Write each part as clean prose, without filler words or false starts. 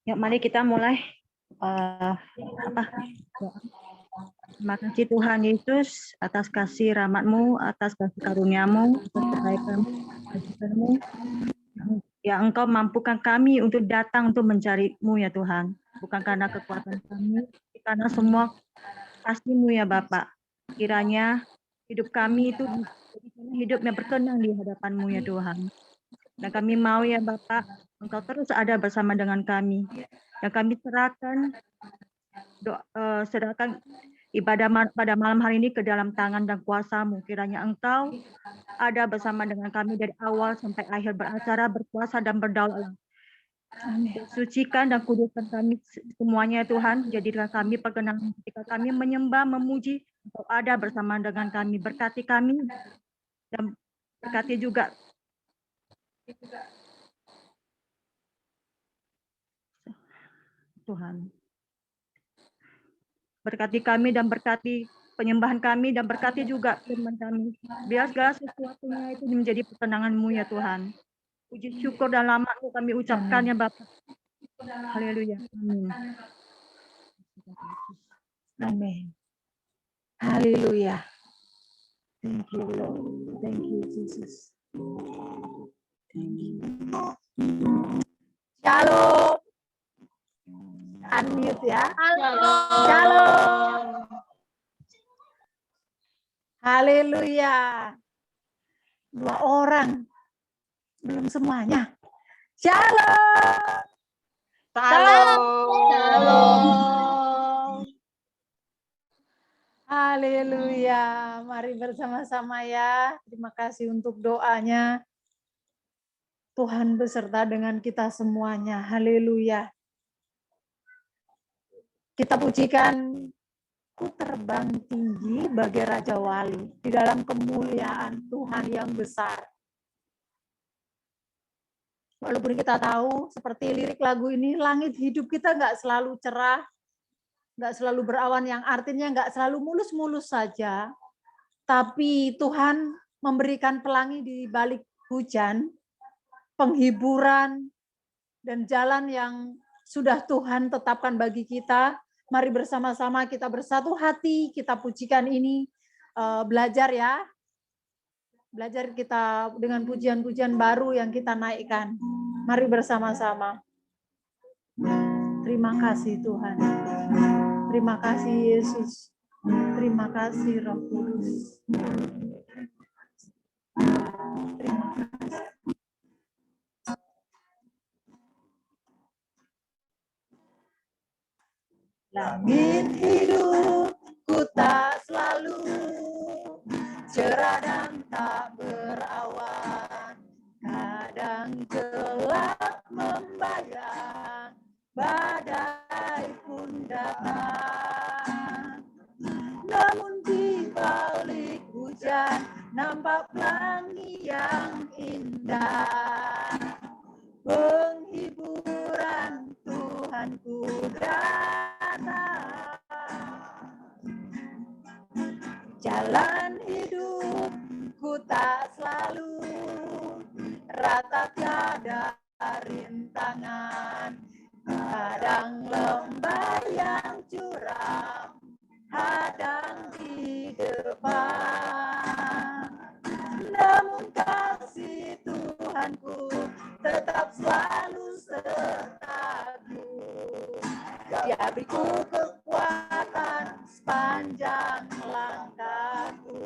Ya, mari kita mulai. Terima kasih Tuhan Yesus atas kasih rahmat-Mu, atas kasih karunia-Mu, atas kebaikan-Mu, yang Engkau mampukan kami untuk datang untuk mencari-Mu ya Tuhan. Bukan karena kekuatan kami, tapi karena semua kasih-Mu ya Bapak. Kiranya hidup kami itu hidup yang berkenan di hadapan-Mu ya Tuhan. Dan kami mau ya Bapak, Engkau terus ada bersama dengan kami. Dan kami serahkan ibadah pada malam hari ini ke dalam tangan dan kuasa-Mu. Kiranya Engkau ada bersama dengan kami dari awal sampai akhir, beracara, berkuasa, dan berdaulat. Sucikan dan kuduskan kami semuanya Tuhan. Jadilah kami perkenan ketika kami menyembah, memuji, Engkau ada bersama dengan kami. Berkati kami dan berkati juga Tuhan. Berkati kami dan berkati penyembahan kami dan berkati juga firman kami. Biar segala sesuatunya itu menjadi pertenangan-Mu ya Tuhan. Puji syukur dan lama-Mu kami ucapkan ya Bapak. Haleluya. Amin. Amin. Haleluya. Thank you Lord. Thank you Jesus. Thank you. Shalom. Unmute ya. Shalom. Haleluya. 2 orang. Belum semuanya. Shalom. Shalom. Haleluya. Mari bersama-sama ya. Terima kasih untuk doanya. Tuhan beserta dengan kita semuanya. Haleluya. Kita pujikan ku terbang tinggi bagai Raja Wali di dalam kemuliaan Tuhan yang besar. Walaupun kita tahu seperti lirik lagu ini, langit hidup kita nggak selalu cerah, nggak selalu berawan, yang artinya nggak selalu mulus-mulus saja. Tapi Tuhan memberikan pelangi di balik hujan, penghiburan, dan jalan yang sudah Tuhan tetapkan bagi kita. Mari bersama-sama kita bersatu hati, kita pujikan ini, belajar ya. Belajar kita dengan pujian-pujian baru yang kita naikkan. Mari bersama-sama. Terima kasih Tuhan. Terima kasih Yesus. Terima kasih Roh Kudus. Terima kasih. Langit hidupku tak selalu cerah dan tak berawan, kadang gelap membayang, badai pun datang. Namun di balik hujan nampak pelangi yang indah, penghiburan Tuhanku datang. Jalan hidupku tak selalu rata, tiada rintangan, kadang lembah yang curam hadang di depan. Namun kasih Tuhanku tetap selalu sertaku. Dia beriku kekuatan sepanjang langkahku.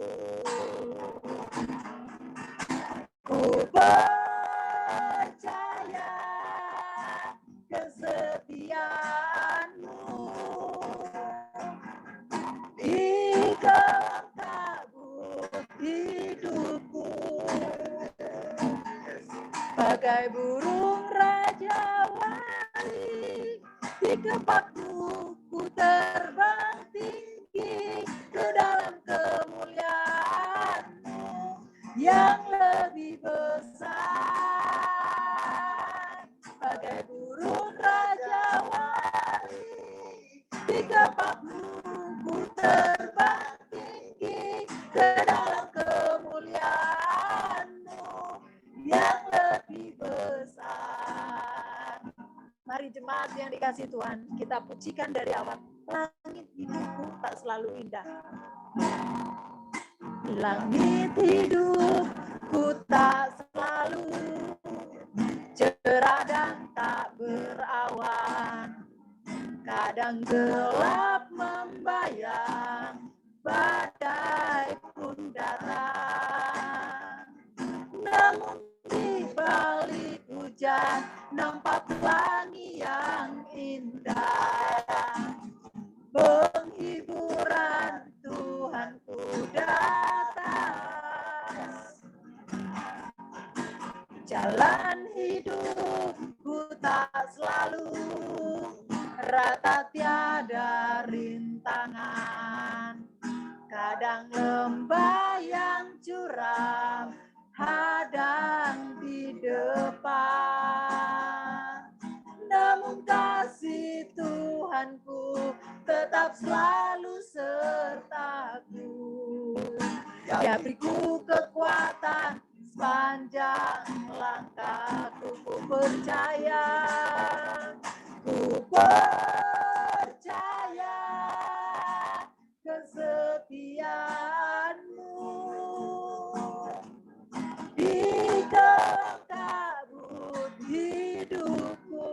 Ku percaya kesetiaan-Mu di dalam kabut hidupku. Bagai burung Raja Wali di kepakku, ku terbang tinggi ke dalam kemuliaan-Mu yang lebih besar. Bagai burung Raja Wali di kepakku, ku terbang tinggi ke dalam kemuliaan-Mu yang lebih jemaat yang dikasih Tuhan, kita pujikan dari awal. Langit hidupku tak selalu indah. Langit hidupku tak selalu cerah dan tak berawan. Kadang gelap membayang, badai pun datang. Namun di balik hujan nampak pelangi yang indah. Penghiburan Tuhanku datang. Jalan hidupku tak selalu rata, tiada rintangan. Kadang lembah yang curam hadang di depan. Namun kasih Tuhanku tetap selalu sertaku. Dia beriku kekuatan sepanjang langkahku. Ku percaya, ku percaya kesetiaanmu. Di dalam kabut hidupku,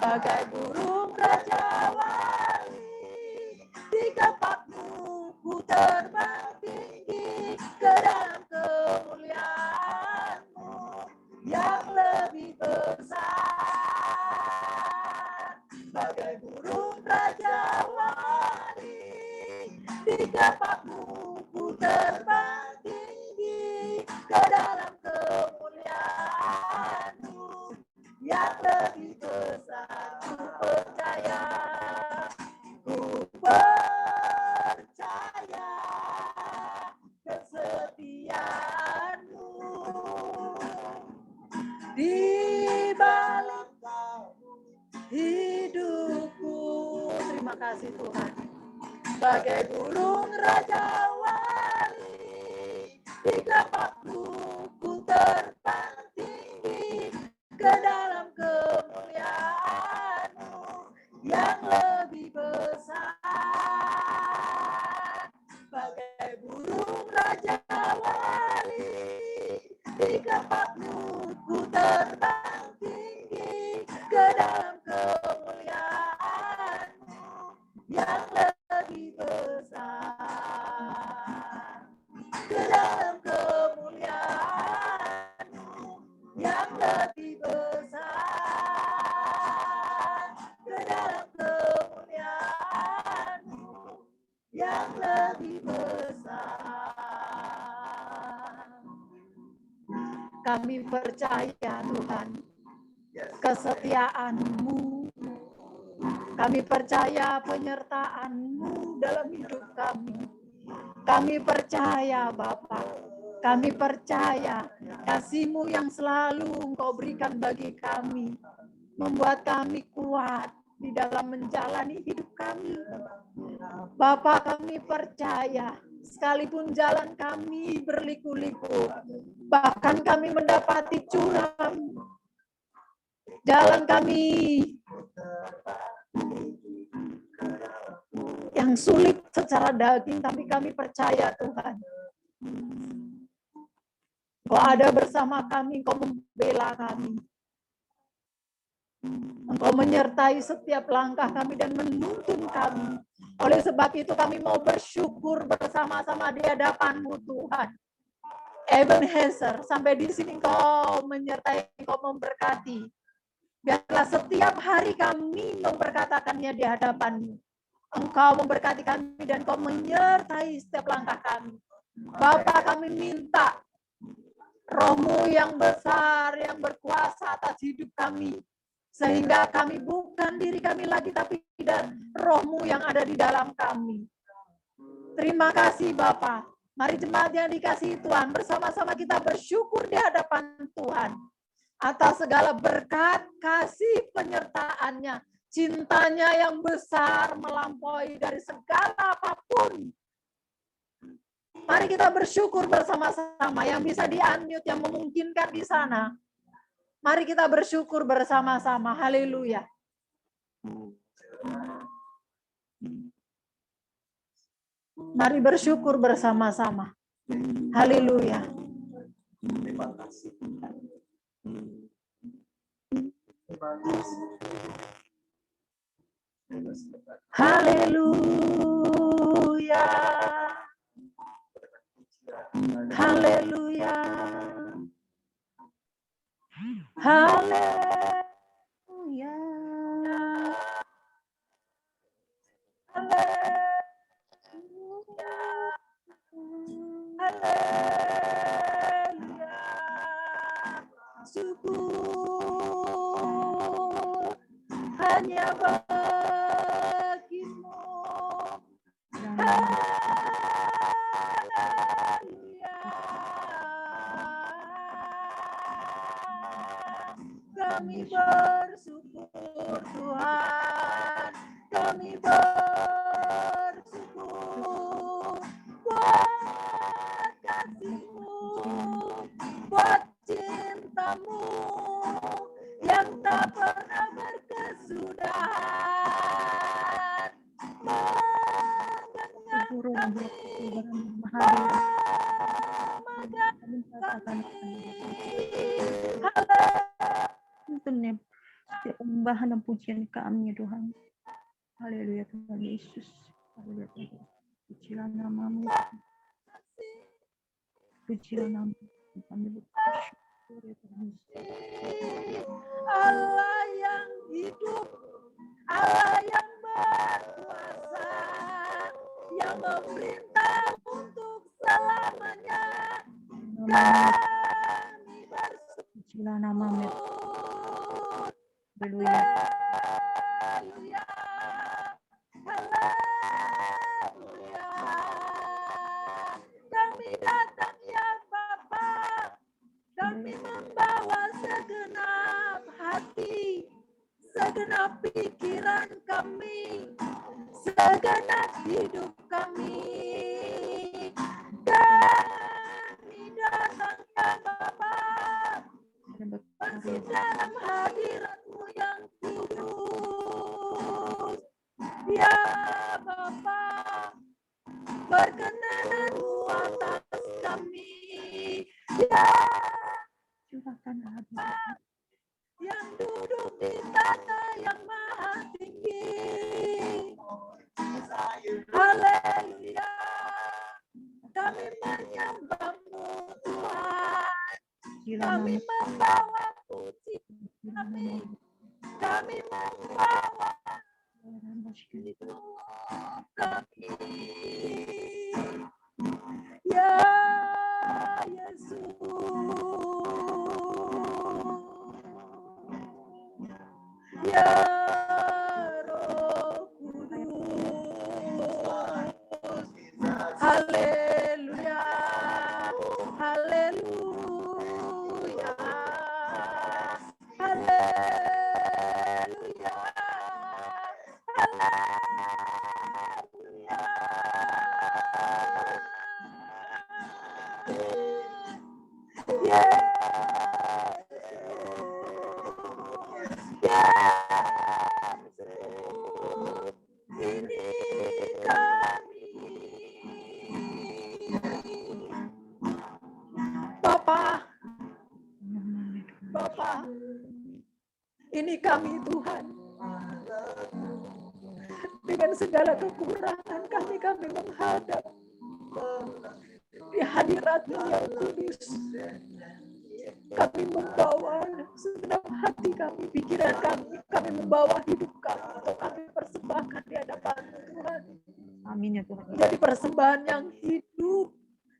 bagai burung raja wali, di kapakmu ku terbang tinggi ke dalam kemuliaanmu yang lebih besar. Bagai burung raja wali, di kapakmu ku terbang tinggi ke dalam kemuliaanmu yang lebih besar. Ku percaya, ku percaya kesetiaanmu. Di balik hidupku, terima kasih Tuhan. Bagai burung raja wali, di kapakmu ku terbang tinggi ke dalam kemuliaanmu yang lebih besar. Bagai burung raja wali, di kapakmu ku terbang tinggi ke dalam kemuliaanmu yang lebih besar. Ke dalam kemuliaanmu yang lebih besar. Ke dalam kemuliaanmu yang lebih besar. Kami percaya Tuhan kesetiaan-Mu. Kami percaya penyertaan-Mu dalam hidup kami. Kami percaya Bapa. Kami percaya kasih-Mu yang selalu Engkau berikan bagi kami. Membuat kami kuat di dalam menjalani hidup kami. Bapa, kami percaya sekalipun jalan kami berliku-liku, bahkan kami mendapati curam, jalan kami yang sulit secara daging, tapi kami percaya Tuhan, Engkau ada bersama kami, Engkau membela kami. Engkau menyertai setiap langkah kami dan menuntun kami. Oleh sebab itu kami mau bersyukur bersama-sama di hadapan-Mu Tuhan. Ebenezer, sampai di sini Engkau menyertai, Engkau memberkati. Biarlah setiap hari kami memperkatakannya di hadapan-Mu. Engkau memberkati kami dan Engkau menyertai setiap langkah kami. Bapa, kami minta Roh-Mu yang besar, yang berkuasa atas hidup kami. Sehingga kami bukan diri kami lagi, tapi dan Roh-Mu yang ada di dalam kami. Terima kasih Bapa. Mari jemaat yang dikasihi Tuhan, bersama-sama kita bersyukur di hadapan Tuhan. Atas segala berkat, kasih, penyertaan-Nya. Cintanya yang besar melampaui dari segala apapun. Mari kita bersyukur bersama-sama. Yang bisa di-unmute, yang memungkinkan di sana. Mari kita bersyukur bersama-sama. Haleluya. Mari bersyukur bersama-sama. Haleluya. Terima kasih. Haleluya. Haleluya. Haleluya. Haleluya. Syukur hanya bagimu. Haleluya. Kami bersyukur Tuhan. Kami bersyukur buat kasih-Mu, buat cinta-Mu yang tak pernah berkesudahan. Mengenal kami, memelihara kami. Setiap penyembahan dan pujian kami ya Tuhan. Haleluya Tuhan Yesus. Haleluya Tuhan. Pujilah nama-Mu. Pujilah nama-Mu. Kami bersyukur ya Tuhan Yesus. Allah yang hidup, Allah yang berkuasa, yang memerintah untuk selamanya. Kami bersyukur. Pujilah nama-Mu. Haleluya. Haleluya. Haleluya. Kami datang ya Bapa. Kami membawa segenap hati, segenap pikiran kami, segenap hidup kami. Kami datang ya Bapa. Masuk dalam hadirat-Mu yang kudus. Ya Bapa, berkenan-Mu atas kami. Ya Curahkan hadirat. yang duduk di tanah yang maha tinggi. Haleluya. Kami menyembah-Mu Tuhan. Pujilah Kami nama-Mu. membawa puji kami. Kami membawa hidup kami. Ya Yesus. Ya Roh Kudus. Haleluya. Haleluya. Haleluya. Haleluya. Ini kami. Bapa, Bapa, ini kami Tuhan. Dengan segala kekurangan kami menghadap di hadirat-Mu yang kudus. Kami membawa segenap hati kami, pikiran kami membawa hidup kami untuk kami persembahkan di hadapan Tuhan. Amin ya Tuhan. Jadi persembahan yang hidup,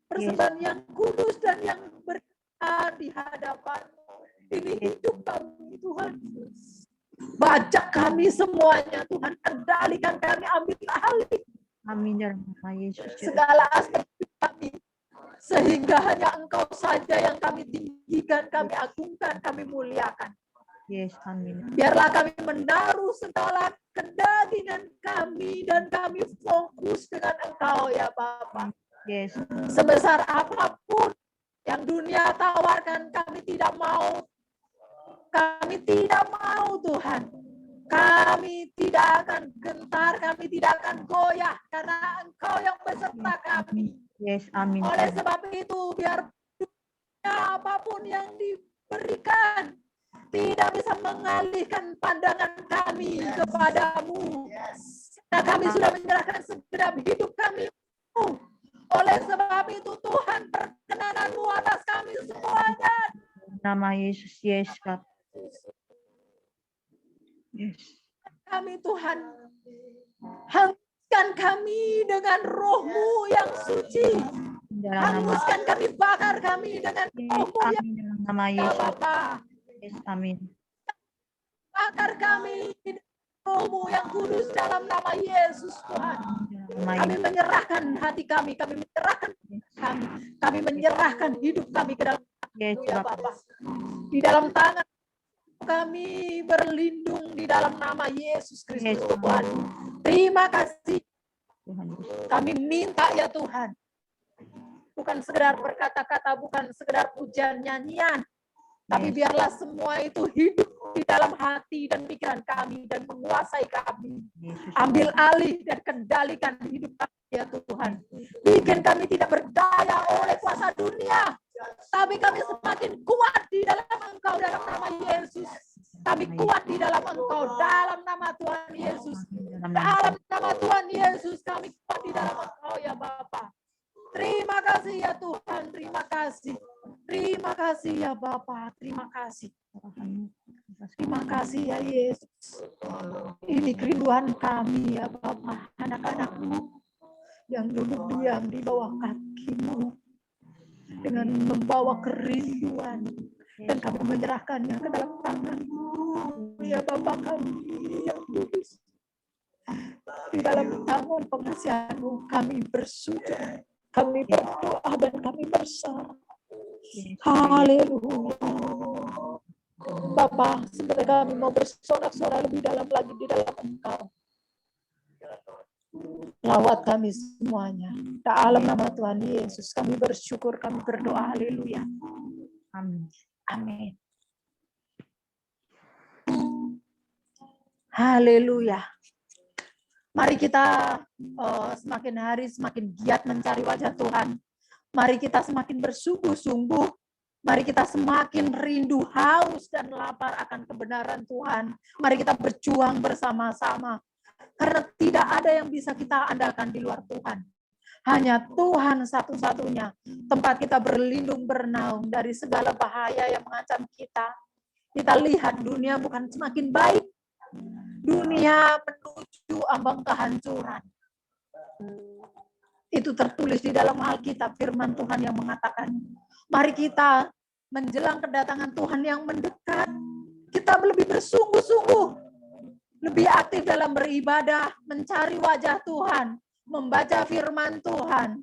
persembahan yang kudus dan yang berkenan di hadapan-Mu. Ini hidup kami Tuhan. Bajak kami semuanya Tuhan, kendalikan kami, ambil alih Amin ya nama Yesus. segala aspek hidup kami. Sehingga hanya Engkau saja yang kami tinggikan, kami agungkan, kami muliakan. Yes, amin. Biarlah kami menaruh segala kedagingan kami dan kami fokus dengan Engkau ya Bapa. Yes. Sebesar apapun yang dunia tawarkan, kami tidak mau Kami tidak mau Tuhan. Kami tidak akan gentar, kami tidak akan goyah karena Engkau yang beserta kami. Yes, amin. Oleh sebab itu biar apapun yang diberikan tidak bisa mengalihkan pandangan kami kepadamu. Nah, kami sudah menyerahkan segenap hidup kami. Oleh sebab itu Tuhan, perkenananmu atas kami semuanya. Nama Yesus, yes, Bapak. Yes. Kami Tuhan, hanguskan kami dengan roh-Mu yang suci. Dalam nama Hanguskan kami, bakar kami dengan roh-Mu yang amin. Dalam nama suci, Yesus. Bapa. Yes, amin. Bakar kami dengan roh-Mu yang kudus dalam nama Yesus Tuhan. Dalam nama Kami Yesus. menyerahkan hati kami menyerahkan kami menyerahkan hidup kami ke dalam Yes, ya Bapak. Bapa. Di dalam tangan kami berlindung di dalam nama Yesus Kristus Yes, Tuhan. Terima kasih. Tuhan Yesus. Kami minta ya Tuhan. Bukan sekedar berkata-kata, bukan sekedar pujian nyanyian. Tapi Yes. biarlah semua itu hidup di dalam hati dan pikiran kami dan menguasai kami. Yesus. Ambil alih dan kendalikan hidup kami ya Tuhan. Bikin kami tidak berdaya oleh kuasa dunia. Tapi kami semakin kuat di dalam Engkau dalam nama Yesus. Kami kuat di dalam Engkau dalam nama Tuhan Yesus. Dalam nama Tuhan Yesus kami kuat di dalam Engkau ya Bapa. Terima kasih ya Tuhan, terima kasih. Terima kasih ya Bapa, terima kasih. Terima kasih ya Yesus. Ini kerinduan kami ya Bapa, anak-anak-Mu yang duduk diam di bawah kaki-Mu dengan membawa kerinduan dan kami menyerahkannya ke dalam tangan-Mu ya Bapa kami yang kudus. Di dalam tangan pengasihan-Mu kami bersujud, kami berdoa dan kami berserah. Haleluya. Bapa, sebenarnya kami mau bersorak-sorak lebih dalam lagi di dalam Engkau. Lawat kami semuanya. Dalam nama Tuhan Yesus kami bersyukur, kami berdoa. Haleluya. Amin. Amin. Haleluya. Mari kita semakin hari semakin giat mencari wajah Tuhan. Mari kita semakin bersungguh-sungguh. Mari kita semakin rindu, haus, dan lapar akan kebenaran Tuhan. Mari kita berjuang bersama-sama. Karena tidak ada yang bisa kita andalkan di luar Tuhan. Hanya Tuhan satu-satunya tempat kita berlindung, bernaung dari segala bahaya yang mengancam kita. Kita lihat dunia bukan semakin baik. Dunia menuju ambang kehancuran. Itu tertulis di dalam Alkitab, firman Tuhan yang mengatakan, mari kita menjelang kedatangan Tuhan yang mendekat, kita lebih bersungguh-sungguh, lebih aktif dalam beribadah, mencari wajah Tuhan, membaca firman Tuhan.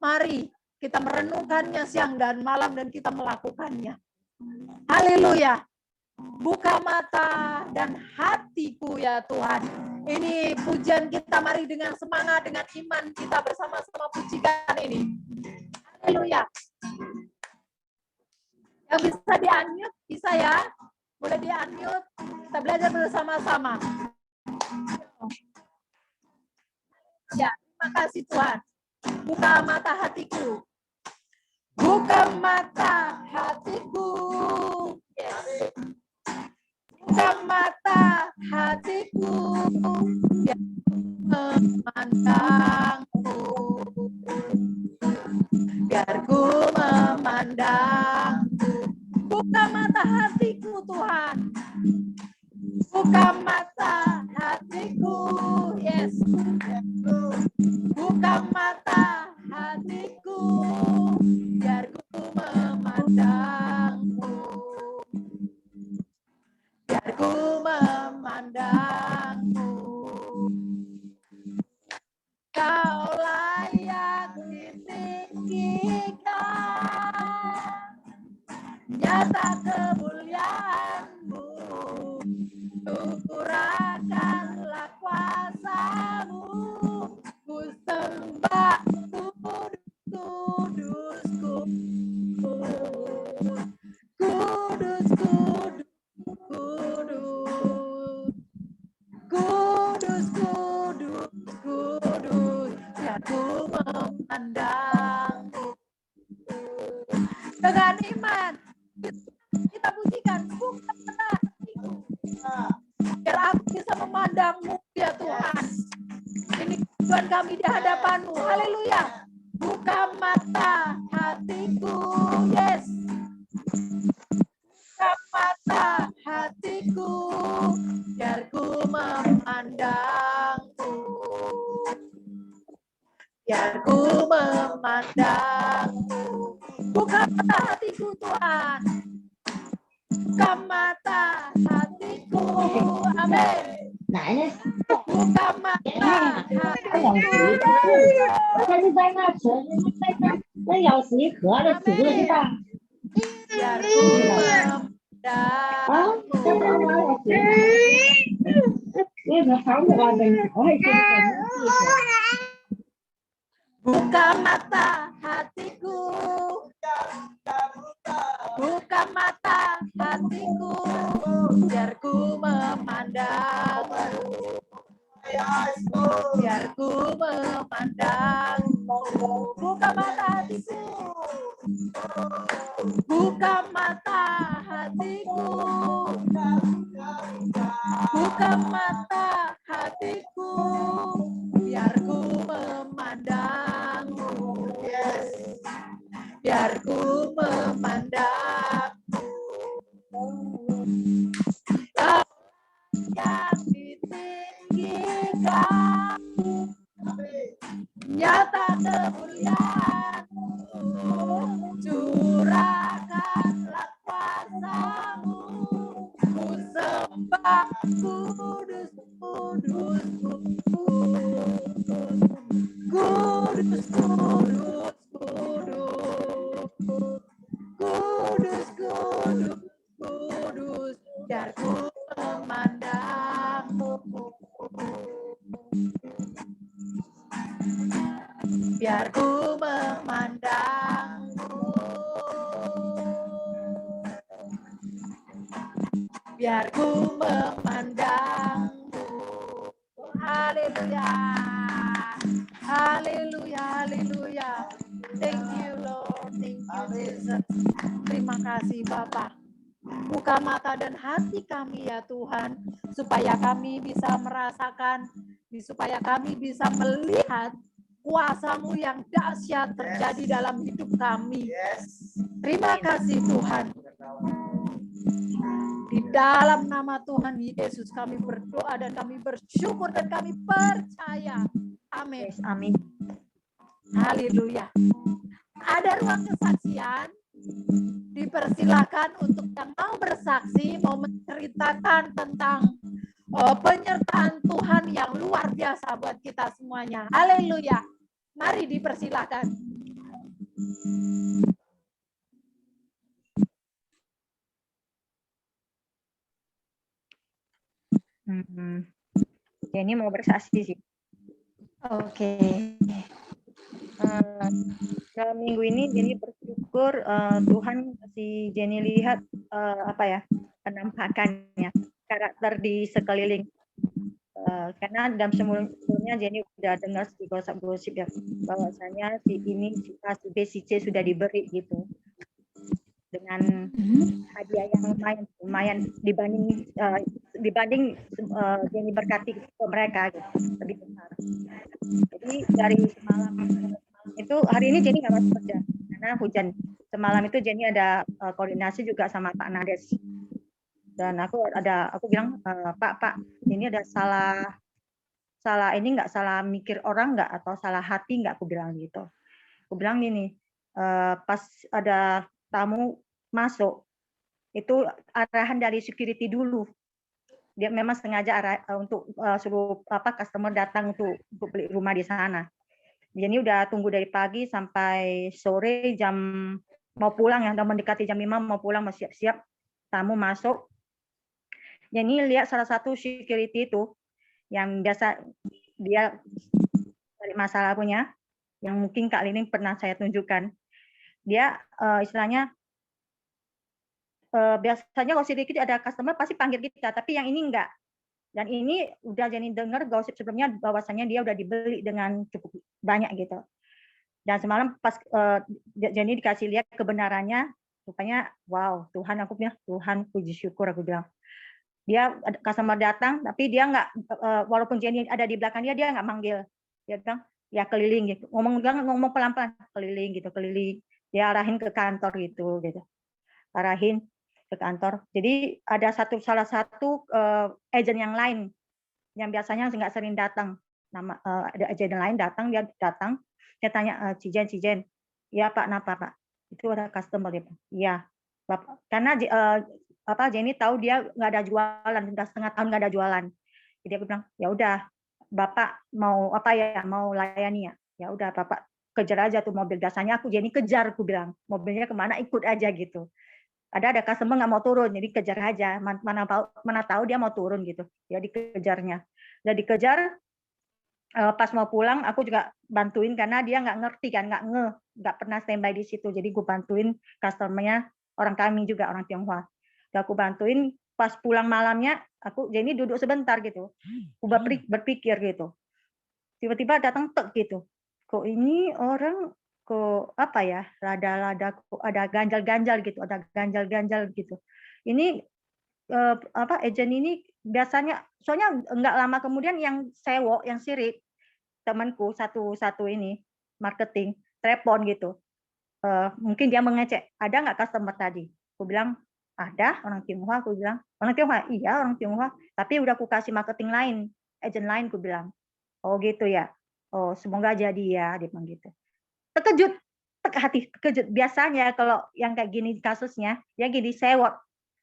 Mari kita merenungkannya siang dan malam dan kita melakukannya. Haleluya. Buka mata dan hatiku ya Tuhan. Ini pujian kita, mari dengan semangat, dengan iman kita bersama-sama pujikan ini. Haleluya. Yang bisa di-unmute, bisa ya. Boleh di-unmute. Kita belajar bersama-sama. Ya, terima kasih Tuhan. Buka mata hatiku. Buka mata hatiku. Yes. Buka mata hatiku yang memandangku, biar ku memandangku. Buka mata hatiku Tuhan. Buka mata hatiku, yes. Buka mata hatiku, biar ku memandangmu. Biar ku memandangmu. Kau layak ditinggikan, nyata kemuliaanmu, syukurkanlah kuasamu, ku sembah kudus, kudus, kudus, kudus. Dengan iman kita pujikan, buka mata hatiku biar aku bisa memandangmu ya Tuhan. Ini Tuhan kami di hadapan-Mu. Haleluya. Buka mata hatiku, yes. Buka mata hatiku biar ku memandangmu. Biar ku memandangmu. Buka mata hatiku Tuhan. Buka mata hatiku. Amin. Buka mata hatiku. 我看你在那吃，你在那要是一喝了吃了的吧？ Biar ku memandangmu. 这妈妈要吃，我说上不完的，我还是Buka mata hatiku. Buka mata hatiku biar ku memandangmu. Biar ku memandangmu. Buka mata hatiku. Buka mata hatiku. Buka mata hatiku biar ku memandangmu. Yes. Biar ku memandangmu. Kau yang ditinggikan, nyata kemuliaan-Mu, curahkanlah kuasa-Mu, ku sembah kudus, kudus, kudus, kudus, kudus, kudus, kudus, kudus, biar ku memandangmu. Biar ku memandangmu. Biar ku memandangmu. Haleluya. Haleluya, haleluya. Thank you Lord, thank you Jesus. Terima kasih Bapak. Buka mata dan hati kami ya Tuhan, supaya kami bisa merasakan, supaya kami bisa melihat kuasa-Mu yang dahsyat terjadi dalam hidup kami. Terima kasih Tuhan. Di dalam nama Tuhan Yesus kami berdoa dan kami bersyukur dan kami percaya. Amin. Yes, amin. Haleluya. Ada ruang kesaksian. Dipersilakan untuk yang mau bersaksi, mau menceritakan tentang penyertaan Tuhan yang luar biasa buat kita semuanya. Haleluya. Mari dipersilakan. Jenny mau bersaksi sih. Oke. Dalam minggu ini Jenny bersyukur Tuhan kasih Jenny lihat penampakannya, karakter di sekeliling. Karena dalam sebelumnya Jenny udah dengar si gosip-gosip ya, bahwasanya si ini si A, si B, si C sudah diberi gitu dengan hadiah yang lumayan dibanding Jenny berkati ke mereka gitu, lebih besar. Jadi dari semalam itu, hari ini Jenny nggak masuk kerja karena hujan. Semalam itu Jenny ada koordinasi juga sama Pak Nades. Dan aku bilang, Pak, ini ada salah ini nggak, salah mikir orang nggak, atau salah hati nggak, aku bilang gitu. Aku bilang gini, pas ada tamu masuk, itu arahan dari security dulu. Dia memang sengaja untuk suruh customer datang untuk beli rumah di sana. Jadi udah tunggu dari pagi sampai sore, jam mau pulang ya, udah mendekati jam 5 mau pulang, mau siap-siap, tamu masuk. Jadi lihat salah satu security itu yang biasa dia cari masalah punya, yang mungkin Kak Lining pernah saya tunjukkan. Dia istilahnya biasanya kalau sedikit ada customer pasti panggil kita, tapi yang ini enggak. Dan ini udah Jenny dengar gosip sebelumnya bahwasanya dia udah dibeli dengan cukup banyak gitu. Dan semalam pas Jenny dikasih lihat kebenarannya, rupanya wow, Tuhan, aku bilang, Tuhan puji syukur, aku bilang. Dia customer datang, tapi dia nggak, walaupun Jenny ada di belakang dia nggak manggil. Dia bilang, ya keliling gitu. Ngomong pelan-pelan, keliling gitu, keliling. Dia arahin ke kantor gitu. Arahin ke kantor. Jadi ada salah satu agent yang lain yang biasanya nggak sering datang. Ada agent lain datang, dia tanya, Cijen, ya Pak, kenapa Pak? Itu ada customer ya Pak. Iya, Bapak. Karena Jenny tahu dia nggak ada jualan, sudah setengah tahun nggak ada jualan. Jadi aku bilang, ya udah, Bapak mau apa ya, mau layani ya? Ya udah, Bapak kejar aja tuh mobil. Biasanya Jenny kejar, aku bilang, mobilnya kemana ikut aja gitu. Ada customer nggak mau turun, jadi kejar aja. Mana tahu dia mau turun gitu. Ya dikejarnya. Udah dikejar, pas mau pulang aku juga bantuin karena dia nggak ngerti kan, nggak pernah standby di situ. Jadi gue bantuin customernya orang kami juga, orang Tionghoa. Aku bantuin pas pulang malamnya, Jenny duduk sebentar gitu. Gue berpikir gitu. Tiba-tiba datang tek gitu. Kok ini orang kok apa ya? Rada kok ada ganjal-ganjal gitu, ada ganjal-ganjal gitu. Ini agent ini biasanya, soalnya nggak lama kemudian yang sewo, yang sirik, temanku satu ini marketing telepon gitu, mungkin dia mengecek ada nggak customer tadi. Aku bilang ada, orang Tionghoa. Aku bilang orang Tionghoa, iya orang Tionghoa, tapi udah aku kasih marketing lain, agent lain. Aku bilang, oh gitu ya, oh semoga jadi ya, dia bilang gitu. Terkejut, terkejut. Biasanya kalau yang kayak gini kasusnya, ya gini sewot,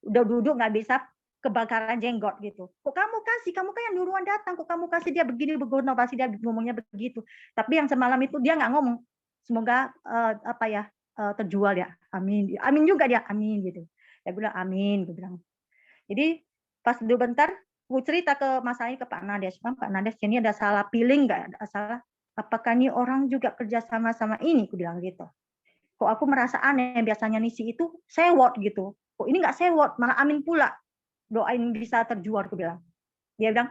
udah duduk nggak bisa, kebakaran jenggot gitu. Kok kamu kan yang duluan datang, kok kamu kasih dia begini, begono, pasti dia ngomongnya begitu. Tapi yang semalam itu dia nggak ngomong, semoga terjual ya, amin. Amin juga dia, amin gitu. Dia bilang amin, gue bilang. Jadi pas dulu bentar, gue cerita ke masalahnya ke Pak Nades. Pak Nades, ini ada salah pilih nggak? Ada salah? Apakah ini orang juga kerja sama ini? Gue bilang gitu. Kok aku merasa aneh, biasanya Nisi itu sewot gitu. Kok ini nggak sewot, malah amin pula. Doain bisa terjual, aku bilang. Dia bilang,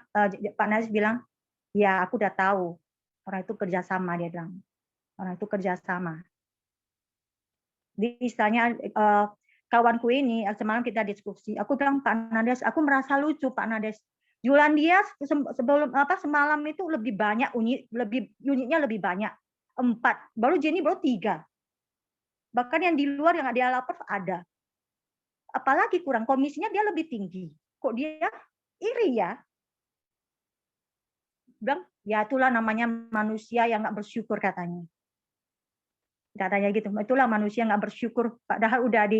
Pak Nades bilang, ya aku udah tahu. Orang itu kerjasama, dia bilang. Orang itu kerjasama. Jadi istilahnya kawanku ini, semalam kita diskusi, aku bilang, Pak Nades, aku merasa lucu Pak Nades. Jualan dia semalam itu lebih banyak, unitnya lebih banyak. 4, baru Jenny baru 3. Bahkan yang di luar yang dia lapor ada. Apalagi kurang, komisinya dia lebih tinggi. Kok dia iri ya? Bilang, ya itulah namanya manusia yang nggak bersyukur katanya. Katanya gitu, itulah manusia nggak bersyukur. Padahal udah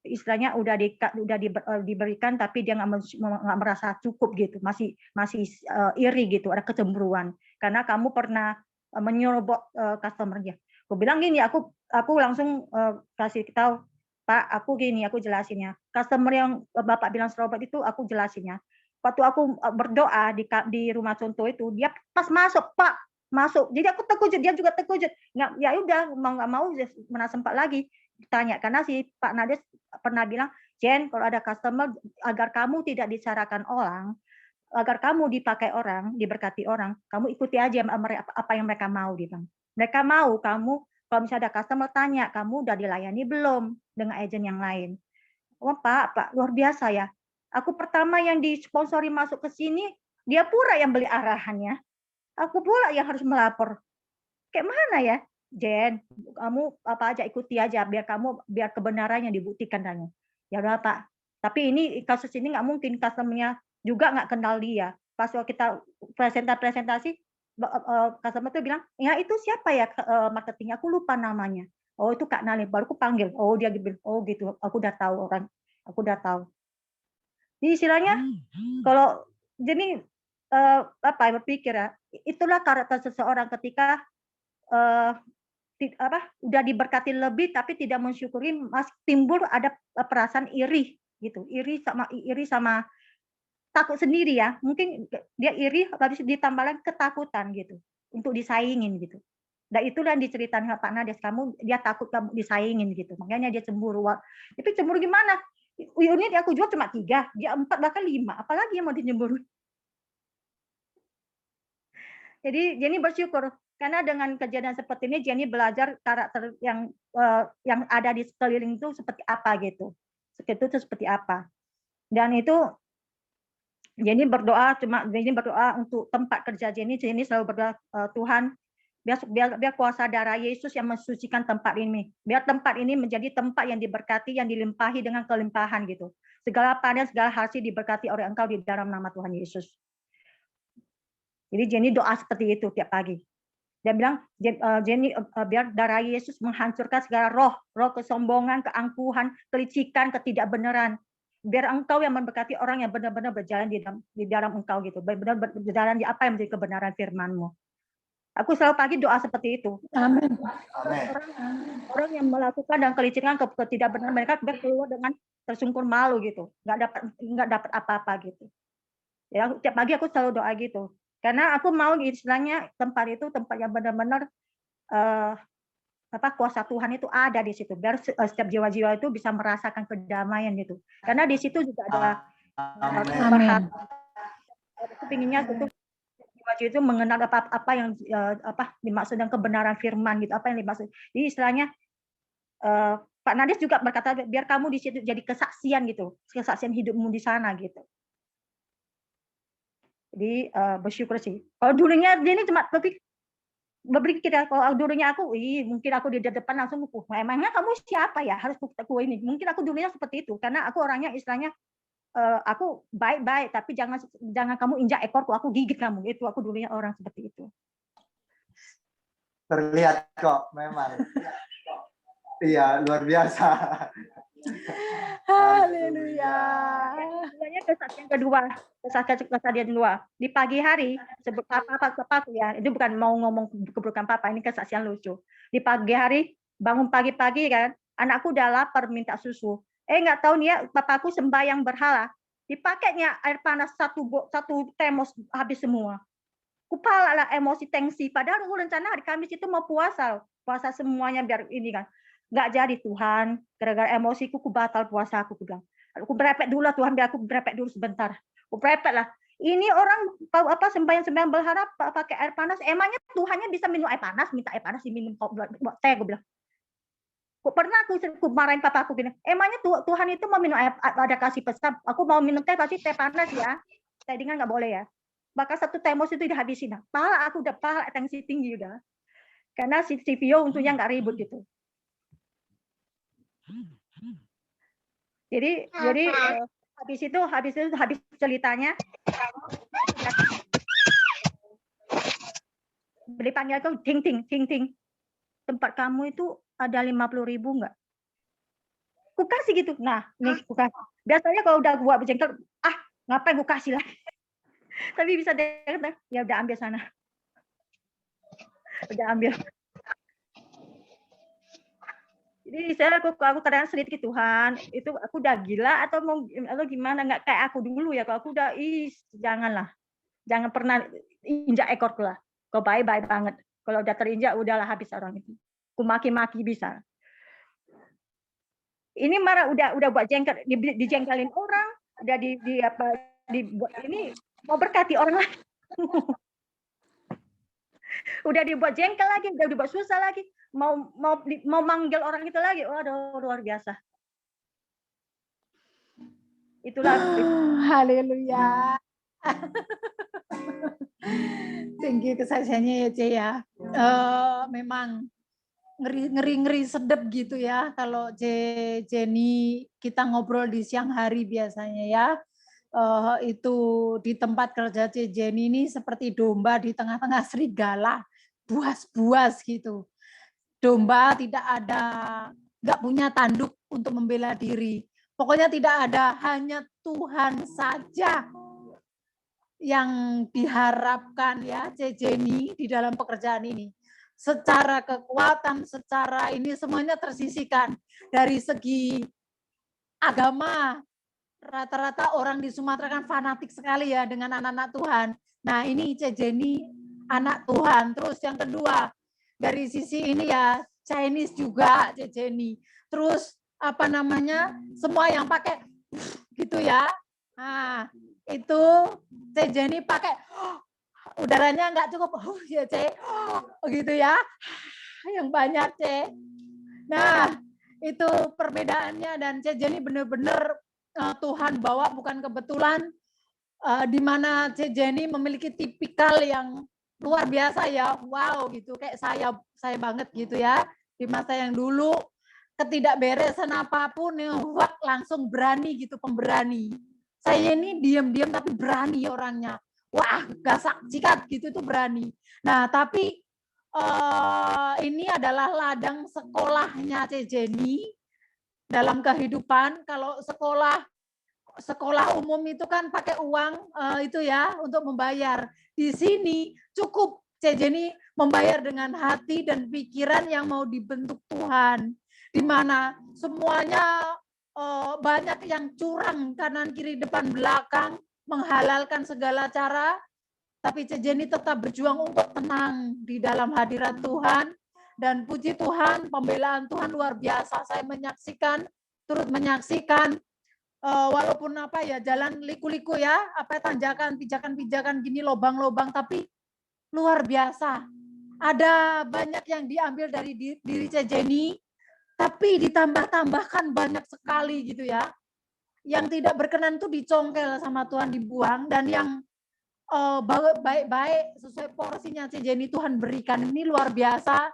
istilahnya udah diberikan, tapi dia nggak merasa cukup gitu, masih iri gitu, ada kecemburuan. Karena kamu pernah menyerobot customer-nya. Aku bilang gini, aku langsung kasih tahu, Pak, aku gini, aku jelasinnya. Customer yang Bapak bilang serobot itu aku jelasinnya. Waktu aku berdoa di rumah contoh itu, dia pas masuk, Pak, masuk. Jadi aku terkejut, dia juga terkejut. Nggak, ya udah, mau nggak mau mana sempat lagi tanya, karena si Pak Nades pernah bilang, Jen, kalau ada customer, agar kamu tidak dicarakan orang, agar kamu dipakai orang, diberkati orang, kamu ikuti aja apa yang mereka mau, dia bilang. Mereka mau kamu, kalau misalnya ada customer tanya, kamu udah dilayani belum dengan agent yang lain? Oh Pak, luar biasa ya. Aku pertama yang disponsori masuk ke sini, dia pula yang beli arahannya. Aku pula yang harus melapor. Kayak mana ya, Jen? Kamu apa aja ikuti aja, biar kebenarannya dibuktikan tanya. Ya udah Pak. Tapi ini kasus ini nggak mungkin customer-nya juga nggak kenal dia. Pas kita presentasi, customer tuh bilang, ya itu siapa ya marketingnya? Aku lupa namanya. Oh itu Kak Nali. Baru aku panggil. Oh dia gitu. Oh gitu. Aku udah tahu orang. Aku udah tahu. Jadi istilahnya kalau jadi berpikir ya, itulah karakter seseorang ketika udah diberkati lebih tapi tidak mensyukuri, timbul ada perasaan iri gitu, iri sama takut sendiri ya, mungkin dia iri habis ditambah lagi ketakutan gitu untuk disaingin gitu. Dan itulah yang diceritakan Pak Nades, dia takut kamu disaingin gitu, makanya dia cemburu. Itu cemburu gimana? Unit aku jual cuma 3, dia 4 bahkan 5, apalagi yang mau dicemburu. Jadi Jenny bersyukur Karena dengan kejadian seperti ini Jenny belajar karakter yang ada di sekeliling itu seperti apa gitu. Itu seperti apa. Dan itu Jenny berdoa untuk tempat kerja Jenny selalu berdoa, Tuhan biar kuasa darah Yesus yang mensucikan tempat ini. Biar tempat ini menjadi tempat yang diberkati, yang dilimpahi dengan kelimpahan gitu. Segala panen, segala hasil diberkati oleh Engkau di dalam nama Tuhan Yesus. Jadi Jenny doa seperti itu tiap pagi. Dia bilang, Jenny, biar darah Yesus menghancurkan segala roh kesombongan, keangkuhan, kelicikan, ketidakbenaran. Biar Engkau yang memberkati orang yang benar-benar berjalan di dalam Engkau gitu. Benar-benar berjalan di apa yang menjadi kebenaran firman-Mu. Aku selalu pagi doa seperti itu. Amin. Orang yang melakukan dan kelicikan, ketidakbenaran mereka biar keluar dengan tersungkur malu gitu. Nggak dapat apa-apa gitu. Ya, tiap pagi aku selalu doa gitu. Karena aku mau istilahnya tempat itu tempat yang benar-benar kuasa Tuhan itu ada di situ. Biar setiap jiwa-jiwa itu bisa merasakan kedamaian gitu. Karena di situ juga ada Amin. Aku pinginnya itu jiwa-jiwa itu mengenal apa yang dimaksud dengan kebenaran firman gitu. Apa yang dimaksud. Jadi istilahnya Pak Nades juga berkata biar kamu di situ jadi kesaksian gitu. Kesaksian hidupmu di sana gitu. Jadi bersyukur sih. Kalau dulunya dia ini cuma berpikir kalau dulunya aku, mungkin aku di depan langsung emangnya kamu siapa ya harus aku ini. Mungkin aku dulunya seperti itu karena aku orangnya istilahnya aku baik-baik tapi jangan kamu injak ekorku, aku gigit kamu. Itu aku dulunya orang seperti itu. Terlihat kok memang. Iya, luar biasa. Haleluya. Kesaksian kedua. Di pagi hari, sebut papa ya, itu bukan mau ngomong keburukan papa, ini kesaksian lucu. Di pagi hari, bangun pagi-pagi kan, anakku udah lapar minta susu. Nggak tahu nih ya, papaku sembahyang berhala. Dipakainya air panas satu temos habis semua. Kupala lah emosi tensi. Padahal aku rencana hari Kamis itu mau puasa semuanya biar ini kan. Nggak jadi Tuhan, gara-gara emosiku aku batal puasa aku bilang. Aku berepet dulu lah Tuhan, biar aku berepet dulu sebentar. Aku berepet lah. Ini orang sembahyang berharap pakai air panas. Emangnya Tuhannya bisa minum air panas, minta air panas diminum buat teh, gue bilang. Pernah aku marahin papa aku bilang, emangnya Tuhan itu mau minum air, ada kasih pesan, aku mau minum teh kasih teh panas ya. Teh dingin nggak boleh ya. Maka satu temos itu dihabisin. Pala aku udah tensi tinggi udah. Karena si Vio untungnya nggak ribut gitu. Jadi habis ceritanya beli panggil aku ting ting. Tempat kamu itu ada 50.000 enggak? Ku kasih gitu. Nah, nih ku kasih. Biasanya kalau udah gua berjengkel, ngapain gua kasih lah. Tapi bisa deh, ya udah ambil sana. Udah ambil. Jadi aku kadang sedikit Tuhan, itu aku udah gila atau gimana, nggak kayak aku dulu ya. Kalau aku udah jangan pernah injak ekorku lah. Kau baik banget. Kalau udah terinjak udahlah habis orang itu. Aku maki-maki bisa. Ini marah udah buat jengkel, dijengkelin orang, udah dibuat ini mau berkati orang lain. Udah dibuat jengkel lagi, udah dibuat susah lagi, mau manggil orang itu lagi. Waduh, luar biasa. Itulah. Haleluya. Tinggi kesaksiannya ya, Ce ya. Memang ngeri sedep gitu ya kalau Jenny kita ngobrol di siang hari biasanya ya. Itu di tempat kerja Jenny ini seperti domba di tengah-tengah serigala, buas-buas gitu. Domba nggak punya tanduk untuk membela diri. Pokoknya tidak ada, hanya Tuhan saja yang diharapkan ya Jenny di dalam pekerjaan ini. Secara kekuatan, secara ini semuanya tersisihkan. Dari segi agama, rata-rata orang di Sumatera kan fanatik sekali ya dengan anak-anak Tuhan. Nah ini Jenny anak Tuhan. Terus yang kedua, dari sisi ini ya Chinese juga Jenny. Terus semua yang pakai gitu ya. Nah itu Jenny pakai udaranya nggak cukup, ya C, gitu ya, yang banyak C. Nah, itu perbedaannya, dan C Jenny benar-benar Tuhan bawa bukan kebetulan, di mana C Jenny memiliki tipikal yang luar biasa ya, wow gitu, kayak saya banget gitu ya, di masa yang dulu ketidakberesan apapun, wah, langsung berani gitu, pemberani. Saya ini diam-diam tapi berani orangnya. Wah, gasak sikat gitu tuh berani. Nah, tapi ini adalah ladang sekolahnya C Jenny dalam kehidupan. Kalau sekolah umum itu kan pakai uang itu ya untuk membayar. Di sini cukup C Jenny membayar dengan hati dan pikiran yang mau dibentuk Tuhan, di mana semuanya banyak yang curang kanan kiri depan belakang, menghalalkan segala cara, tapi C Jenny tetap berjuang untuk tenang di dalam hadirat Tuhan. Dan puji Tuhan, pembelaan Tuhan luar biasa. Saya turut menyaksikan, walaupun apa ya, jalan liku-liku ya, apa tanjakan, pijakan gini, lobang-lobang, tapi luar biasa. Ada banyak yang diambil dari diri C Jenny, tapi ditambah-tambahkan banyak sekali gitu ya. Yang tidak berkenan tuh dicongkel sama Tuhan, dibuang, dan yang baik-baik sesuai porsinya C Jenny Tuhan berikan. Ini luar biasa,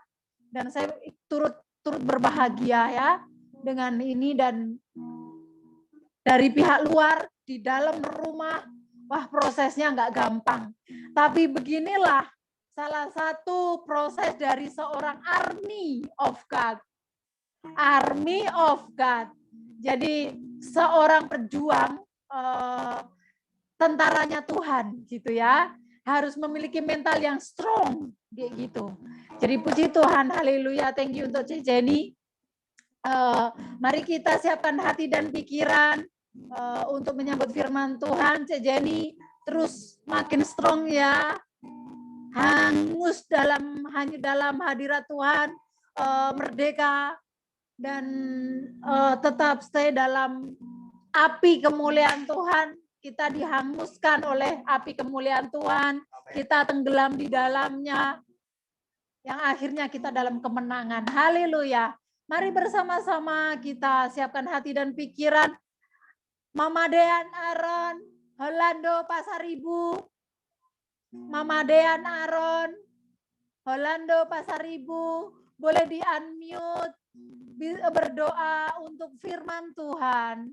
dan saya turut berbahagia ya dengan ini. Dan dari pihak luar di dalam rumah, wah, prosesnya nggak gampang, tapi beginilah salah satu proses dari seorang army of God. Jadi seorang pejuang, tentaranya Tuhan gitu ya, harus memiliki mental yang strong gitu. Jadi puji Tuhan, haleluya, thank you untuk C Jenny. Mari kita siapkan hati dan pikiran untuk menyambut firman Tuhan. C Jenny terus makin strong ya, hangus hanya dalam hadirat Tuhan, merdeka, dan tetap stay dalam api kemuliaan Tuhan. Kita dihanguskan oleh api kemuliaan Tuhan, kita tenggelam di dalamnya, yang akhirnya kita dalam kemenangan. Haleluya. Mari bersama-sama kita siapkan hati dan pikiran. Mama Dean Aaron, Holando Pasaribu. Mama Dean Aaron, Holando Pasaribu, boleh di-unmute, berdoa untuk firman Tuhan.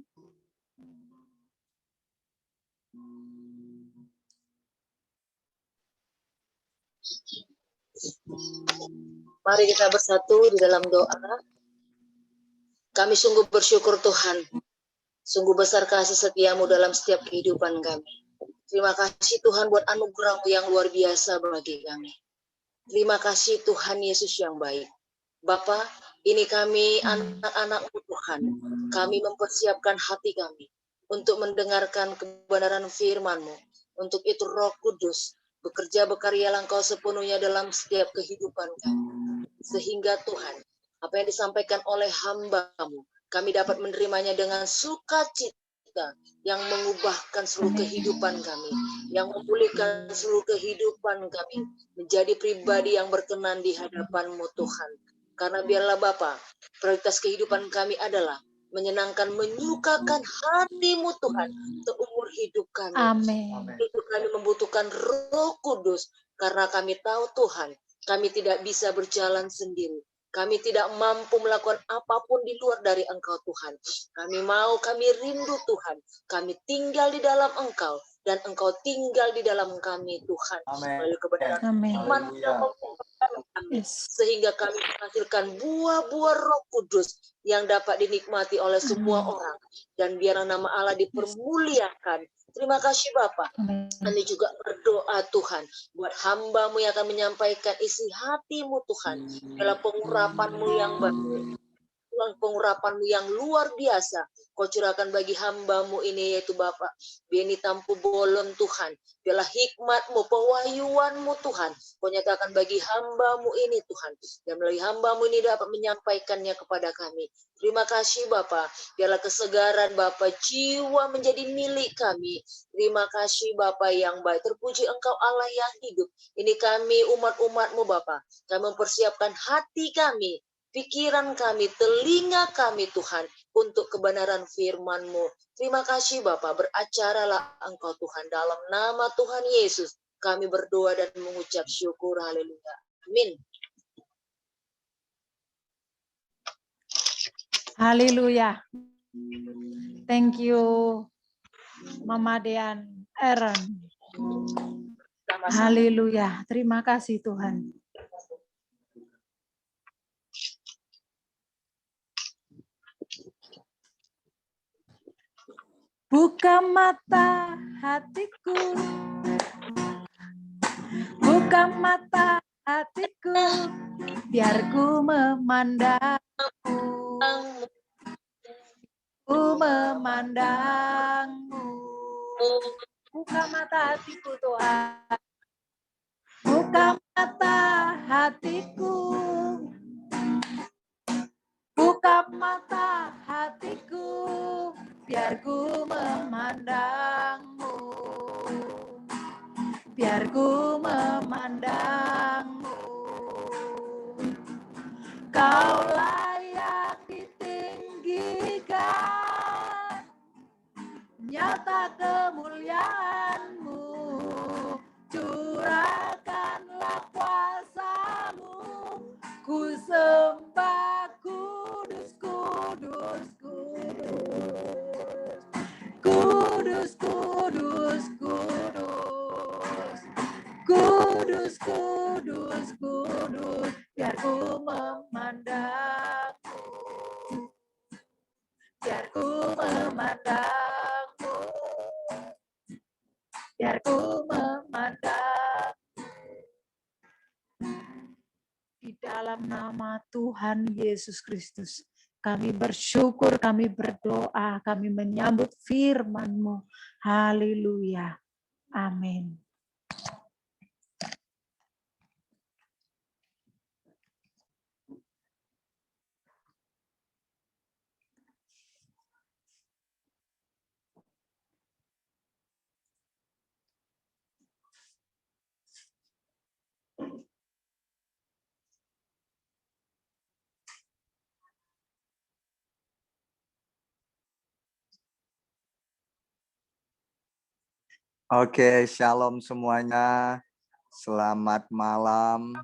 Mari kita bersatu di dalam doa. Kami sungguh bersyukur Tuhan, sungguh besar kasih setiamu dalam setiap kehidupan kami. Terima kasih Tuhan buat anugerah-Mu yang luar biasa bagi kami. Terima kasih Tuhan Yesus yang baik. Bapa, ini kami anak-anak-Mu Tuhan. Kami mempersiapkan hati kami untuk mendengarkan kebenaran firman-Mu. Untuk itu Roh Kudus bekerja berkaryalah Engkau sepenuhnya dalam setiap kehidupan kami. Sehingga Tuhan, apa yang disampaikan oleh hamba-Mu, kami dapat menerimanya dengan sukacita yang mengubahkan seluruh kehidupan kami, yang memulihkan seluruh kehidupan kami, menjadi pribadi yang berkenan di hadapan-Mu Tuhan. Karena biarlah Bapa, prioritas kehidupan kami adalah menyenangkan, menyukakan hati-Mu Tuhan seumur hidup kami. Amin. Itu kami membutuhkan Roh Kudus, karena kami tahu Tuhan, kami tidak bisa berjalan sendiri. Kami tidak mampu melakukan apapun di luar dari Engkau Tuhan. Kami rindu Tuhan. Kami tinggal di dalam Engkau, dan Engkau tinggal di dalam kami Tuhan. Melalui kebenaran firman yang membukakan kami, sehingga kami menghasilkan buah-buah Roh Kudus yang dapat dinikmati oleh semua orang. Dan biar nama Allah dipermuliakan. Terima kasih Bapa. Kami juga berdoa Tuhan buat hamba-Mu yang akan menyampaikan isi hati-Mu Tuhan dalam pengurapan-Mu yang baru. pengurapan-Mu yang luar biasa. Kau curahkan bagi hamba-Mu ini, yaitu Bapak Beni Tampu Bolon Tuhan. Biarlah hikmat-Mu, pewahyuan-Mu Tuhan, Kau nyatakan bagi hamba-Mu ini Tuhan. Dan melalui hamba-Mu ini dapat menyampaikannya kepada kami. Terima kasih Bapak. Biarlah kesegaran Bapak, jiwa menjadi milik kami. Terima kasih Bapak yang baik. Terpuji Engkau Allah yang hidup. Ini kami umat-umat-Mu Bapak. Kami mempersiapkan hati kami, pikiran kami, telinga kami Tuhan, untuk kebenaran firman-Mu. Terima kasih Bapak, beracaralah Engkau Tuhan. Dalam nama Tuhan Yesus, kami berdoa dan mengucap syukur. Haleluya. Amin. Haleluya. Thank you, Mama Dean Aaron. Haleluya. Terima kasih Tuhan. Buka mata hatiku, buka mata hatiku, biar ku memandangmu, ku memandangmu. Buka mata hatiku Tuhan, buka mata hatiku, buka mata hatiku, biar ku memandangmu, biar ku memandangmu. Kau layak ditinggikan, nyata kemuliaan-Mu, curahkanlah kuasa-Mu, ku sembah kudus, kudus, kudus. Kudus, kudus, kudus. Kudus, kudus, kudus. Biar ku memandangmu, biar ku memandangmu, biar ku memandang. Di dalam nama Tuhan Yesus Kristus, kami bersyukur, kami berdoa, kami menyambut firman-Mu. Haleluya. Amin. Oke, shalom semuanya. Selamat malam.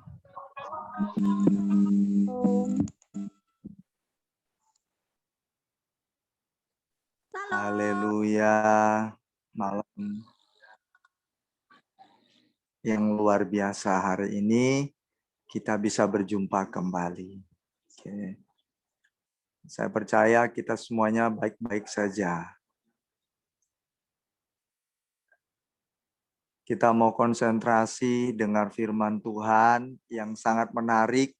Haleluya. Malam yang luar biasa hari ini kita bisa berjumpa kembali. Oke. Saya percaya kita semuanya baik-baik saja. Kita mau konsentrasi dengar firman Tuhan yang sangat menarik.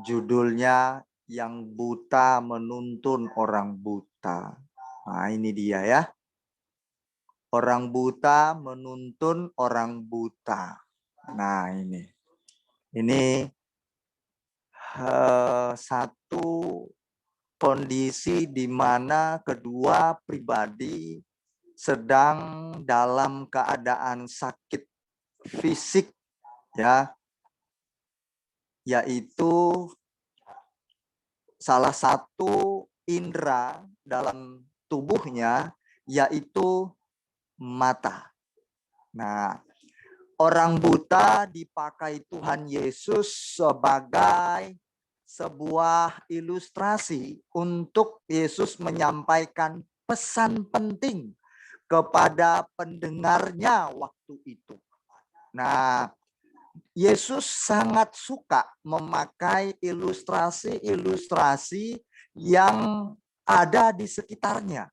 Judulnya Yang Buta Menuntun Orang Buta. Nah ini dia ya. Orang buta menuntun orang buta. Nah ini. Ini satu kondisi di mana kedua pribadi sedang dalam keadaan sakit fisik ya, yaitu salah satu indera dalam tubuhnya yaitu mata. Nah, orang buta dipakai Tuhan Yesus sebagai sebuah ilustrasi untuk Yesus menyampaikan pesan penting kepada pendengarnya waktu itu. Nah, Yesus sangat suka memakai ilustrasi-ilustrasi yang ada di sekitarnya,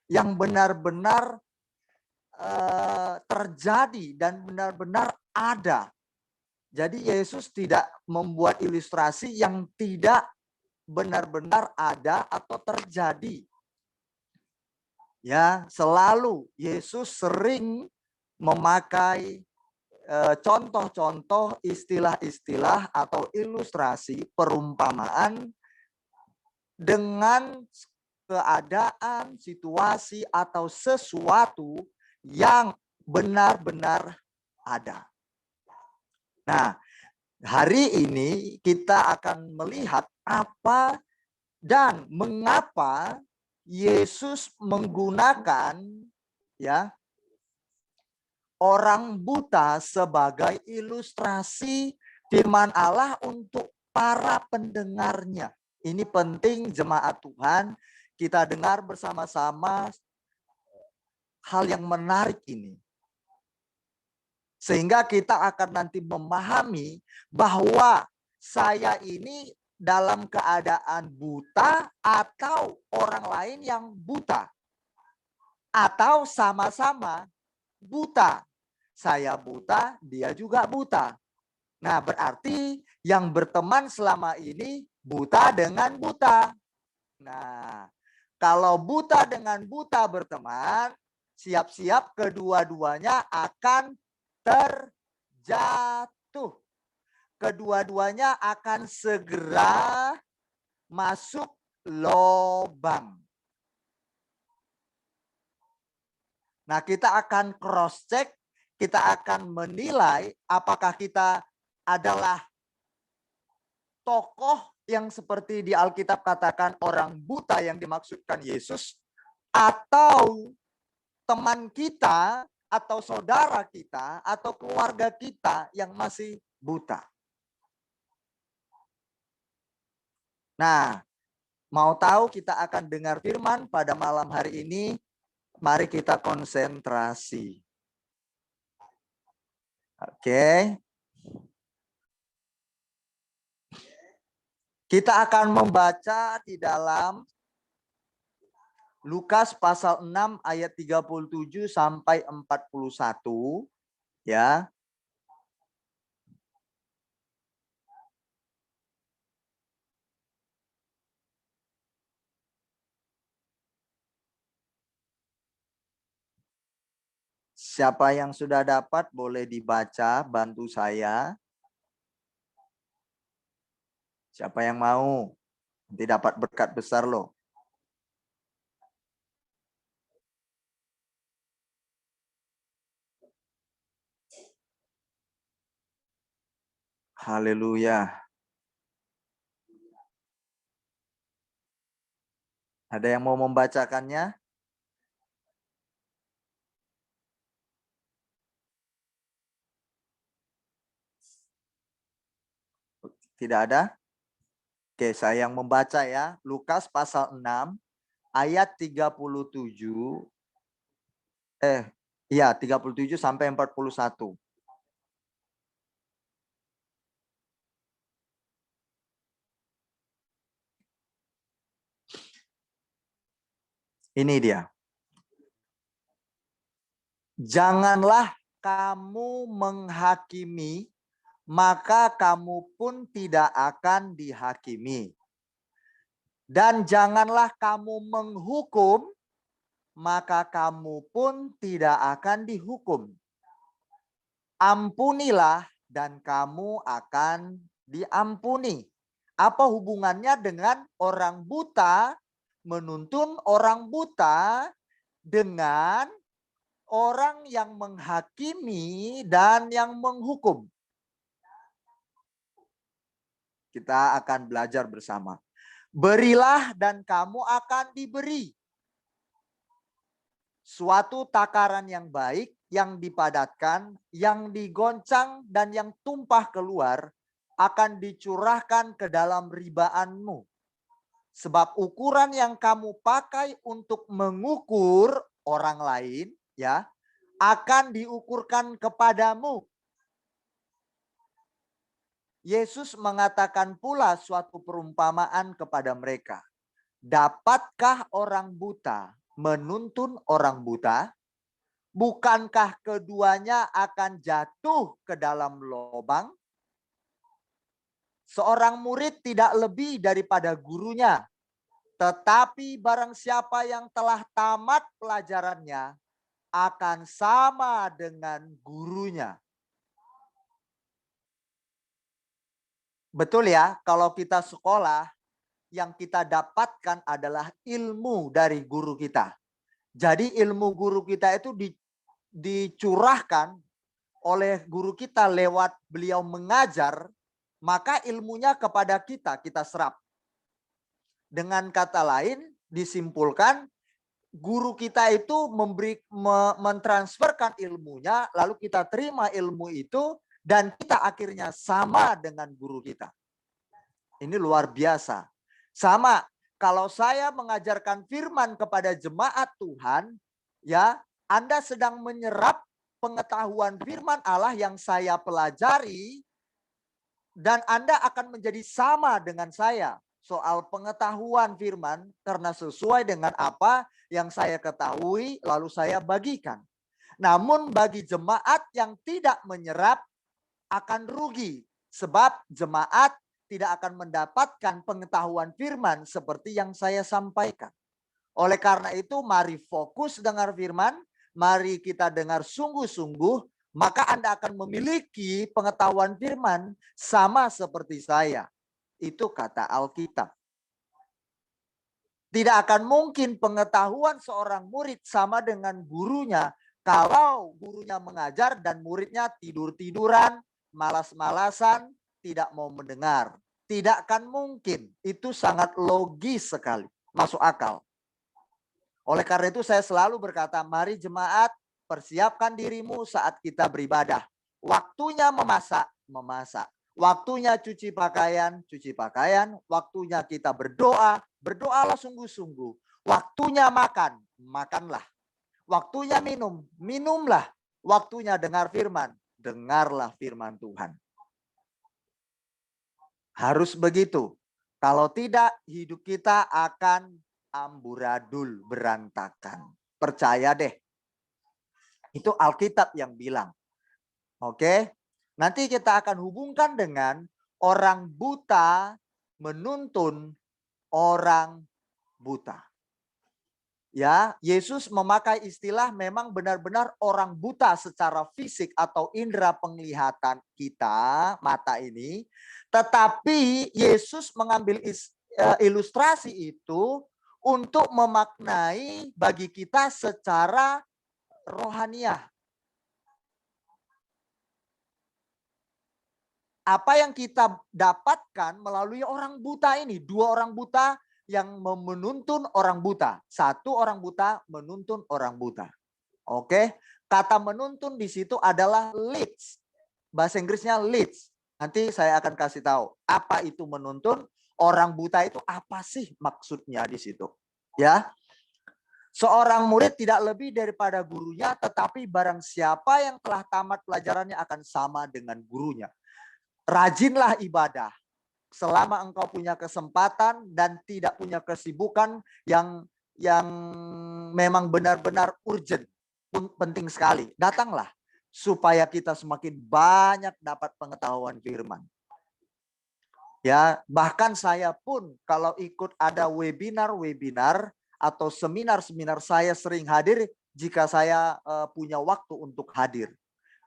yang benar-benar terjadi dan benar-benar ada. Jadi Yesus tidak membuat ilustrasi yang tidak benar-benar ada atau terjadi. Ya, selalu Yesus sering memakai contoh-contoh, istilah-istilah atau ilustrasi perumpamaan dengan keadaan, situasi atau sesuatu yang benar-benar ada. Nah, hari ini kita akan melihat apa dan mengapa Yesus menggunakan ya orang buta sebagai ilustrasi firman Allah untuk para pendengarnya. Ini penting jemaat Tuhan, kita dengar bersama-sama hal yang menarik ini. Sehingga kita akan nanti memahami bahwa saya ini dalam keadaan buta atau orang lain yang buta. Atau sama-sama buta. Saya buta, dia juga buta. Nah, berarti yang berteman selama ini buta dengan buta. Nah, kalau buta dengan buta berteman, siap-siap kedua-duanya akan terjatuh. Kedua-duanya akan segera masuk lubang. Nah, kita akan cross-check, kita akan menilai apakah kita adalah tokoh yang seperti di Alkitab katakan orang buta yang dimaksudkan Yesus, atau teman kita, atau saudara kita, atau keluarga kita yang masih buta. Nah, mau tahu kita akan dengar firman pada malam hari ini. Mari kita konsentrasi. Oke. Kita akan membaca di dalam Lukas pasal 6 ayat 37 sampai 41 ya. Siapa yang sudah dapat boleh dibaca, bantu saya. Siapa yang mau? Nanti dapat berkat besar loh. Haleluya. Ada yang mau membacakannya? Tidak ada? Oke, saya yang membaca ya. Lukas pasal 6 ayat 37. 37 sampai 41. Ini dia. Janganlah kamu menghakimi, maka kamu pun tidak akan dihakimi. Dan janganlah kamu menghukum, maka kamu pun tidak akan dihukum. Ampunilah dan kamu akan diampuni. Apa hubungannya dengan orang buta menuntun orang buta dengan orang yang menghakimi dan yang menghukum? Kita akan belajar bersama. Berilah dan kamu akan diberi. Suatu takaran yang baik, yang dipadatkan, yang digoncang, dan yang tumpah keluar akan dicurahkan ke dalam ribaanmu. Sebab ukuran yang kamu pakai untuk mengukur orang lain, ya, akan diukurkan kepadamu. Yesus mengatakan pula suatu perumpamaan kepada mereka. Dapatkah orang buta menuntun orang buta? Bukankah keduanya akan jatuh ke dalam lubang? Seorang murid tidak lebih daripada gurunya. Tetapi barang siapa yang telah tamat pelajarannya akan sama dengan gurunya. Betul ya, kalau kita sekolah, yang kita dapatkan adalah ilmu dari guru kita. Jadi ilmu guru kita itu dicurahkan oleh guru kita lewat beliau mengajar, maka ilmunya kepada kita serap. Dengan kata lain, disimpulkan guru kita itu mentransferkan ilmunya, lalu kita terima ilmu itu, dan kita akhirnya sama dengan guru kita. Ini luar biasa. Sama, kalau saya mengajarkan firman kepada jemaat Tuhan, ya, Anda sedang menyerap pengetahuan firman Allah yang saya pelajari, dan Anda akan menjadi sama dengan saya soal pengetahuan firman, karena sesuai dengan apa yang saya ketahui, lalu saya bagikan. Namun bagi jemaat yang tidak menyerap akan rugi, sebab jemaat tidak akan mendapatkan pengetahuan firman seperti yang saya sampaikan. Oleh karena itu, mari fokus dengar firman, mari kita dengar sungguh-sungguh, maka Anda akan memiliki pengetahuan firman sama seperti saya. Itu kata Alkitab. Tidak akan mungkin pengetahuan seorang murid sama dengan gurunya kalau gurunya mengajar dan muridnya tidur-tiduran, malas-malasan, tidak mau mendengar. Tidak akan mungkin. Itu sangat logis sekali. Masuk akal. Oleh karena itu saya selalu berkata, mari jemaat persiapkan dirimu saat kita beribadah. Waktunya memasak, memasak. Waktunya cuci pakaian, cuci pakaian. Waktunya kita berdoa, berdoalah sungguh-sungguh. Waktunya makan, makanlah. Waktunya minum, minumlah. Waktunya dengar firman, dengarlah firman Tuhan. Harus begitu. Kalau tidak, hidup kita akan amburadul, berantakan. Percaya deh. Itu Alkitab yang bilang. Oke. Nanti kita akan hubungkan dengan orang buta menuntun orang buta. Ya, Yesus memakai istilah memang benar-benar orang buta secara fisik atau indera penglihatan kita, mata ini. Tetapi Yesus mengambil ilustrasi itu untuk memaknai bagi kita secara rohaniah. Apa yang kita dapatkan melalui orang buta ini. Dua orang buta yang menuntun orang buta. Satu orang buta menuntun orang buta. Oke. Kata menuntun di situ adalah leads. Bahasa Inggrisnya leads. Nanti saya akan kasih tahu. Apa itu menuntun? Orang buta itu apa sih maksudnya di situ? Ya. Seorang murid tidak lebih daripada gurunya. Tetapi barang siapa yang telah tamat pelajarannya akan sama dengan gurunya. Rajinlah ibadah selama engkau punya kesempatan dan tidak punya kesibukan yang memang benar-benar urgent, penting sekali. Datanglah supaya kita semakin banyak dapat pengetahuan firman. Ya, bahkan saya pun kalau ikut ada webinar atau seminar-seminar, saya sering hadir jika saya punya waktu untuk hadir.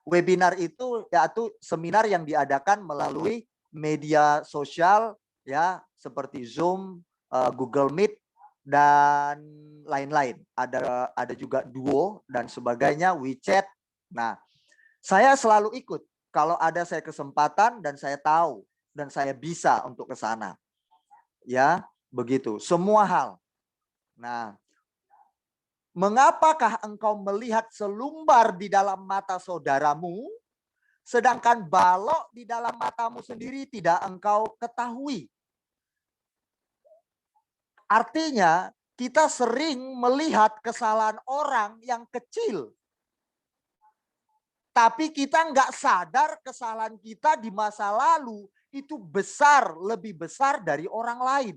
Webinar itu yaitu seminar yang diadakan melalui media sosial ya, seperti Zoom, Google Meet dan lain-lain. Ada juga Duo dan sebagainya, WeChat. Nah, saya selalu ikut kalau ada saya kesempatan dan saya tahu dan saya bisa untuk ke sana. Ya, begitu. Semua hal. Nah, mengapakah engkau melihat selumbar di dalam mata saudaramu, sedangkan balok di dalam matamu sendiri tidak engkau ketahui? Artinya, kita sering melihat kesalahan orang yang kecil. Tapi kita nggak sadar kesalahan kita di masa lalu itu besar, lebih besar dari orang lain.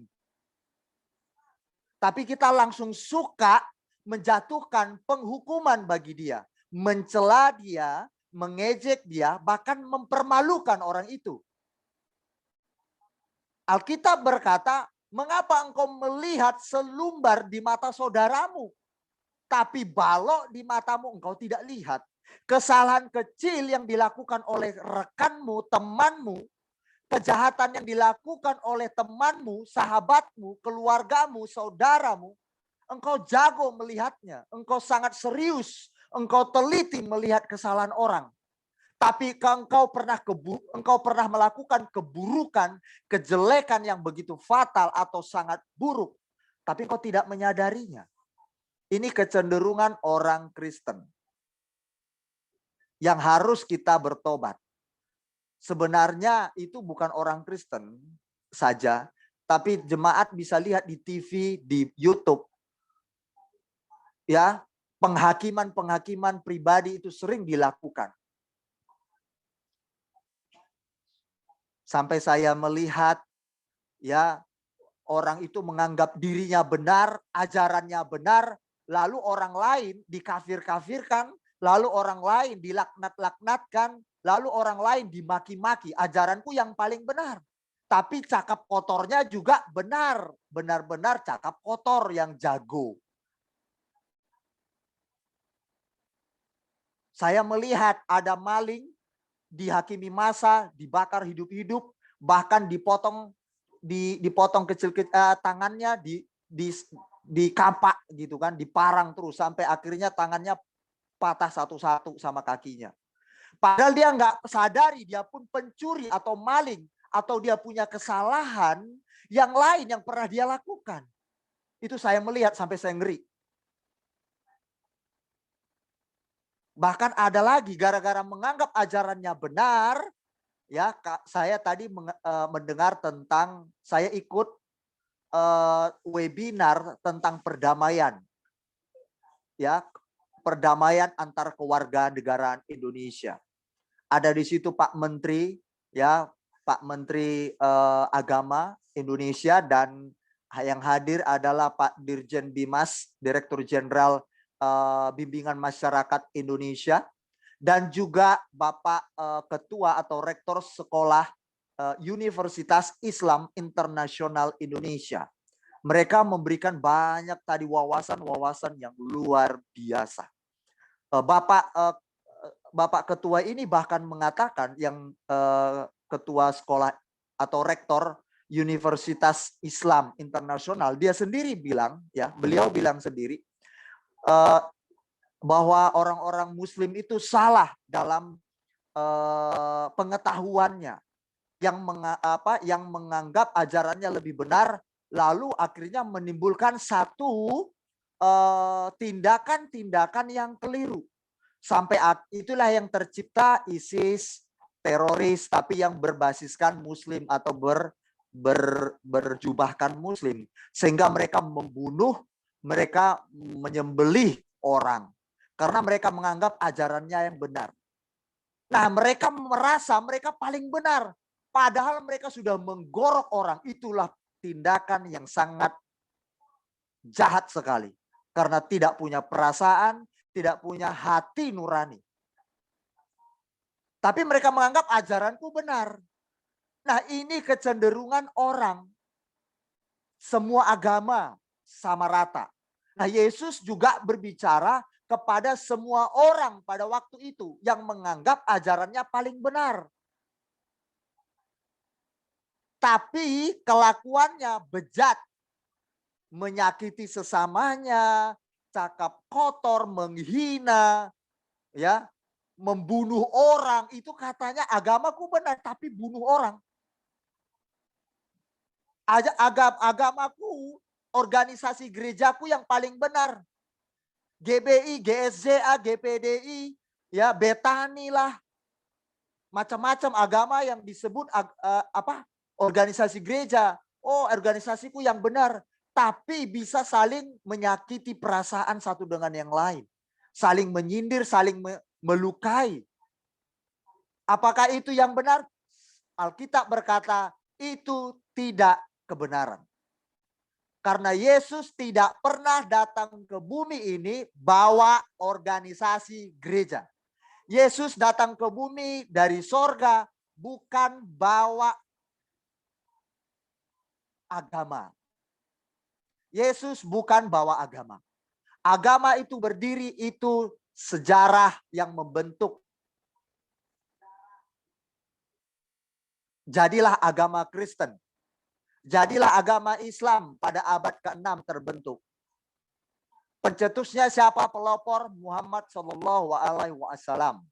Tapi kita langsung suka menjatuhkan penghukuman bagi dia, mencela dia, mengejek dia, bahkan mempermalukan orang itu. Alkitab berkata, mengapa engkau melihat selumbar di mata saudaramu, tapi balok di matamu engkau tidak lihat? Kesalahan kecil yang dilakukan oleh rekanmu, temanmu, kejahatan yang dilakukan oleh temanmu, sahabatmu, keluargamu, saudaramu, engkau jago melihatnya, engkau sangat serius, engkau teliti melihat kesalahan orang. Tapi engkau pernah melakukan keburukan, kejelekan yang begitu fatal atau sangat buruk, tapi engkau tidak menyadarinya. Ini kecenderungan orang Kristen yang harus kita bertobat. Sebenarnya itu bukan orang Kristen saja, tapi jemaat bisa lihat di TV, di YouTube. Ya, penghakiman pribadi itu sering dilakukan. Sampai saya melihat ya orang itu menganggap dirinya benar, ajarannya benar, lalu orang lain dikafir-kafirkan, lalu orang lain dilaknat-laknatkan, lalu orang lain dimaki-maki. Ajaranku yang paling benar. Tapi cakap kotornya juga benar. Benar-benar cakap kotor yang jago. Saya melihat ada maling dihakimi massa, dibakar hidup-hidup, bahkan dipotong kecil tangannya, di kapak gitu kan, diparang terus sampai akhirnya tangannya patah satu-satu sama kakinya. Padahal dia nggak sadari dia pun pencuri atau maling atau dia punya kesalahan yang lain yang pernah dia lakukan. Itu saya melihat sampai saya ngeri. Bahkan ada lagi gara-gara menganggap ajarannya benar, ya saya tadi mendengar tentang, saya ikut webinar tentang perdamaian, ya perdamaian antar kewarganegaraan Indonesia. Ada di situ Pak Menteri, ya Pak Menteri Agama Indonesia, dan yang hadir adalah Pak Dirjen Bimas, Direktur Jenderal Bimbingan Masyarakat Indonesia, dan juga Bapak Ketua atau Rektor Sekolah Universitas Islam Internasional Indonesia. Mereka memberikan banyak tadi wawasan-wawasan yang luar biasa. Bapak Ketua ini bahkan mengatakan, yang Ketua Sekolah atau Rektor Universitas Islam Internasional, dia sendiri bilang, ya beliau bilang sendiri, bahwa orang-orang Muslim itu salah dalam pengetahuannya, yang menganggap ajarannya lebih benar, lalu akhirnya menimbulkan satu tindakan-tindakan yang keliru. Sampai itulah yang tercipta ISIS, teroris, tapi yang berbasiskan Muslim atau berjubahkan Muslim, sehingga mereka membunuh, mereka menyembelih orang karena mereka menganggap ajarannya yang benar. Nah, mereka merasa mereka paling benar, padahal mereka sudah menggorok orang. Itulah tindakan yang sangat jahat sekali, karena tidak punya perasaan, tidak punya hati nurani. Tapi mereka menganggap ajaranku benar. Nah, ini kecenderungan orang. Semua agama sama rata. Nah, Yesus juga berbicara kepada semua orang pada waktu itu yang menganggap ajarannya paling benar. Tapi kelakuannya bejat, menyakiti sesamanya, cakap kotor, menghina, ya, membunuh orang. Itu katanya agamaku benar, tapi bunuh orang. Agamaku, organisasi gerejaku yang paling benar. GBI, GSJA, GPDI, ya Betani lah. Macam-macam agama yang disebut organisasi gereja. Oh, organisasiku yang benar. Tapi bisa saling menyakiti perasaan satu dengan yang lain. Saling menyindir, saling melukai. Apakah itu yang benar? Alkitab berkata itu tidak kebenaran. Karena Yesus tidak pernah datang ke bumi ini bawa organisasi gereja. Yesus datang ke bumi dari sorga bukan bawa agama. Yesus bukan bawa agama. Agama itu berdiri, itu sejarah yang membentuk. Jadilah agama Kristen. Jadilah agama Islam pada abad ke-6 terbentuk. Pencetusnya siapa? Pelopor Muhammad Shallallahu Alaihi Wasallam.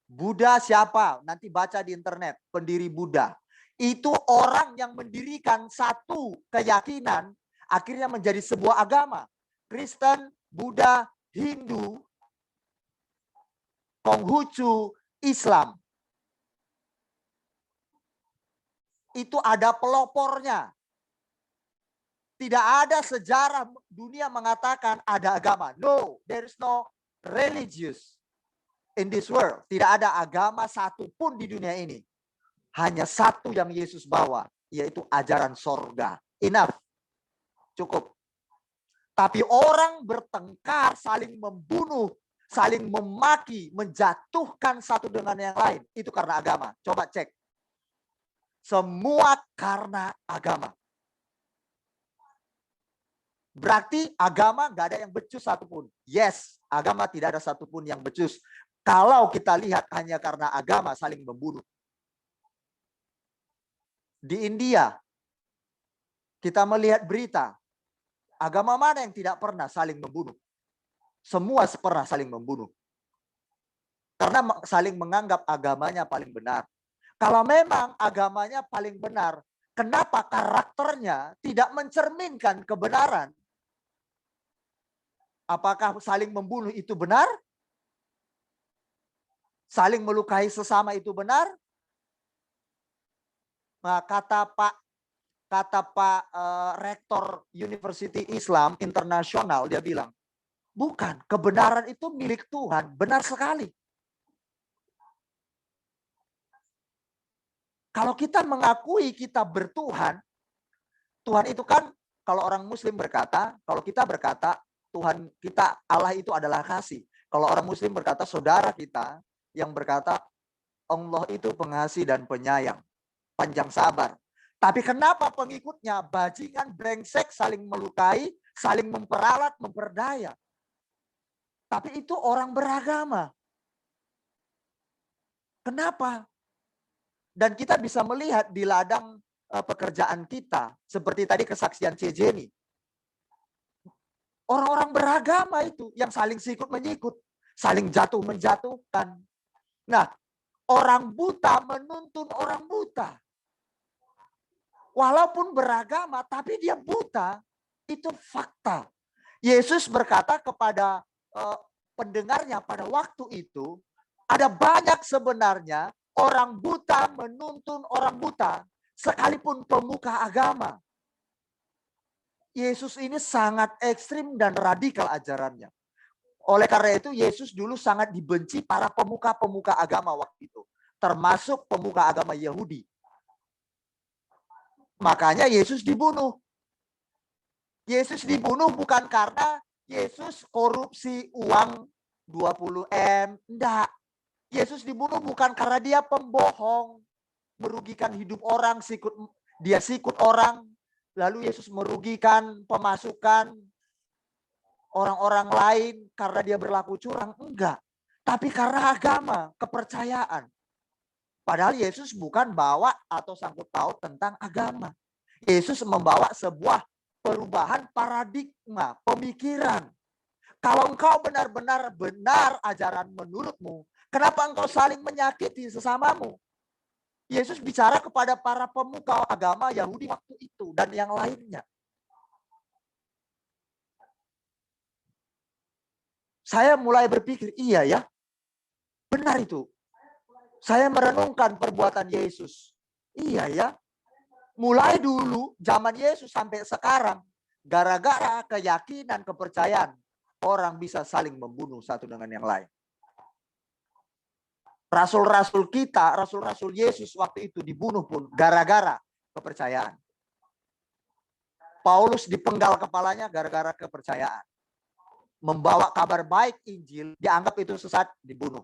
Buddha siapa? Nanti baca di internet. Pendiri Buddha. Itu orang yang mendirikan satu keyakinan, akhirnya menjadi sebuah agama. Kristen, Buddha, Hindu, Konghucu, Islam. Itu ada pelopornya. Tidak ada sejarah dunia mengatakan ada agama. No, there is no religious in this world. Tidak ada agama satupun di dunia ini. Hanya satu yang Yesus bawa, yaitu ajaran sorga. Enough. Cukup. Tapi orang bertengkar, saling membunuh, saling memaki, menjatuhkan satu dengan yang lain. Itu karena agama. Coba cek. Semua karena agama. Berarti agama nggak ada yang becus satupun. Yes, agama tidak ada satupun yang becus. Kalau kita lihat hanya karena agama saling membunuh. Di India, kita melihat berita. Agama mana yang tidak pernah saling membunuh? Semua pernah saling membunuh. Karena saling menganggap agamanya paling benar. Kalau memang agamanya paling benar, kenapa karakternya tidak mencerminkan kebenaran? Apakah saling membunuh itu benar? Saling melukai sesama itu benar? Nah, kata Pak Rektor University Islam Internasional, dia bilang, bukan, kebenaran itu milik Tuhan, benar sekali. Kalau kita mengakui kita bertuhan, Tuhan itu kan, kalau orang Muslim berkata, kalau kita berkata, Tuhan kita, Allah itu adalah kasih. Kalau orang Muslim berkata, saudara kita yang berkata, Allah itu pengasih dan penyayang, panjang sabar. Tapi kenapa pengikutnya bajingan, brengsek, saling melukai, saling memperalat, memperdaya? Tapi itu orang beragama. Kenapa? Dan kita bisa melihat di ladang pekerjaan kita, seperti tadi kesaksian C. Jenny. Orang-orang beragama itu yang saling sikut menyikut, saling jatuh menjatuhkan. Nah, orang buta menuntun orang buta. Walaupun beragama, tapi dia buta. Itu fakta. Yesus berkata kepada pendengarnya pada waktu itu, ada banyak sebenarnya orang buta menuntun orang buta, sekalipun pemuka agama. Yesus ini sangat ekstrim dan radikal ajarannya. Oleh karena itu, Yesus dulu sangat dibenci para pemuka-pemuka agama waktu itu. Termasuk pemuka agama Yahudi. Makanya Yesus dibunuh. Yesus dibunuh bukan karena Yesus korupsi uang 20 M. Enggak. Yesus dibunuh bukan karena dia pembohong. Merugikan hidup orang, dia sikut orang. Lalu Yesus merugikan pemasukan orang-orang lain karena dia berlaku curang. Enggak. Tapi karena agama, kepercayaan. Padahal Yesus bukan bawa atau sangkut paut tentang agama. Yesus membawa sebuah perubahan paradigma, pemikiran. Kalau engkau benar-benar benar ajaran menurutmu, kenapa engkau saling menyakiti sesamamu? Yesus bicara kepada para pemuka agama Yahudi waktu itu dan yang lainnya. Saya mulai berpikir, iya ya, benar itu. Saya merenungkan perbuatan Yesus. Iya ya, mulai dulu zaman Yesus sampai sekarang, gara-gara keyakinan, kepercayaan, orang bisa saling membunuh satu dengan yang lain. Rasul-rasul kita, rasul-rasul Yesus waktu itu dibunuh pun gara-gara kepercayaan. Paulus dipenggal kepalanya gara-gara kepercayaan. Membawa kabar baik Injil, dianggap itu sesat, dibunuh.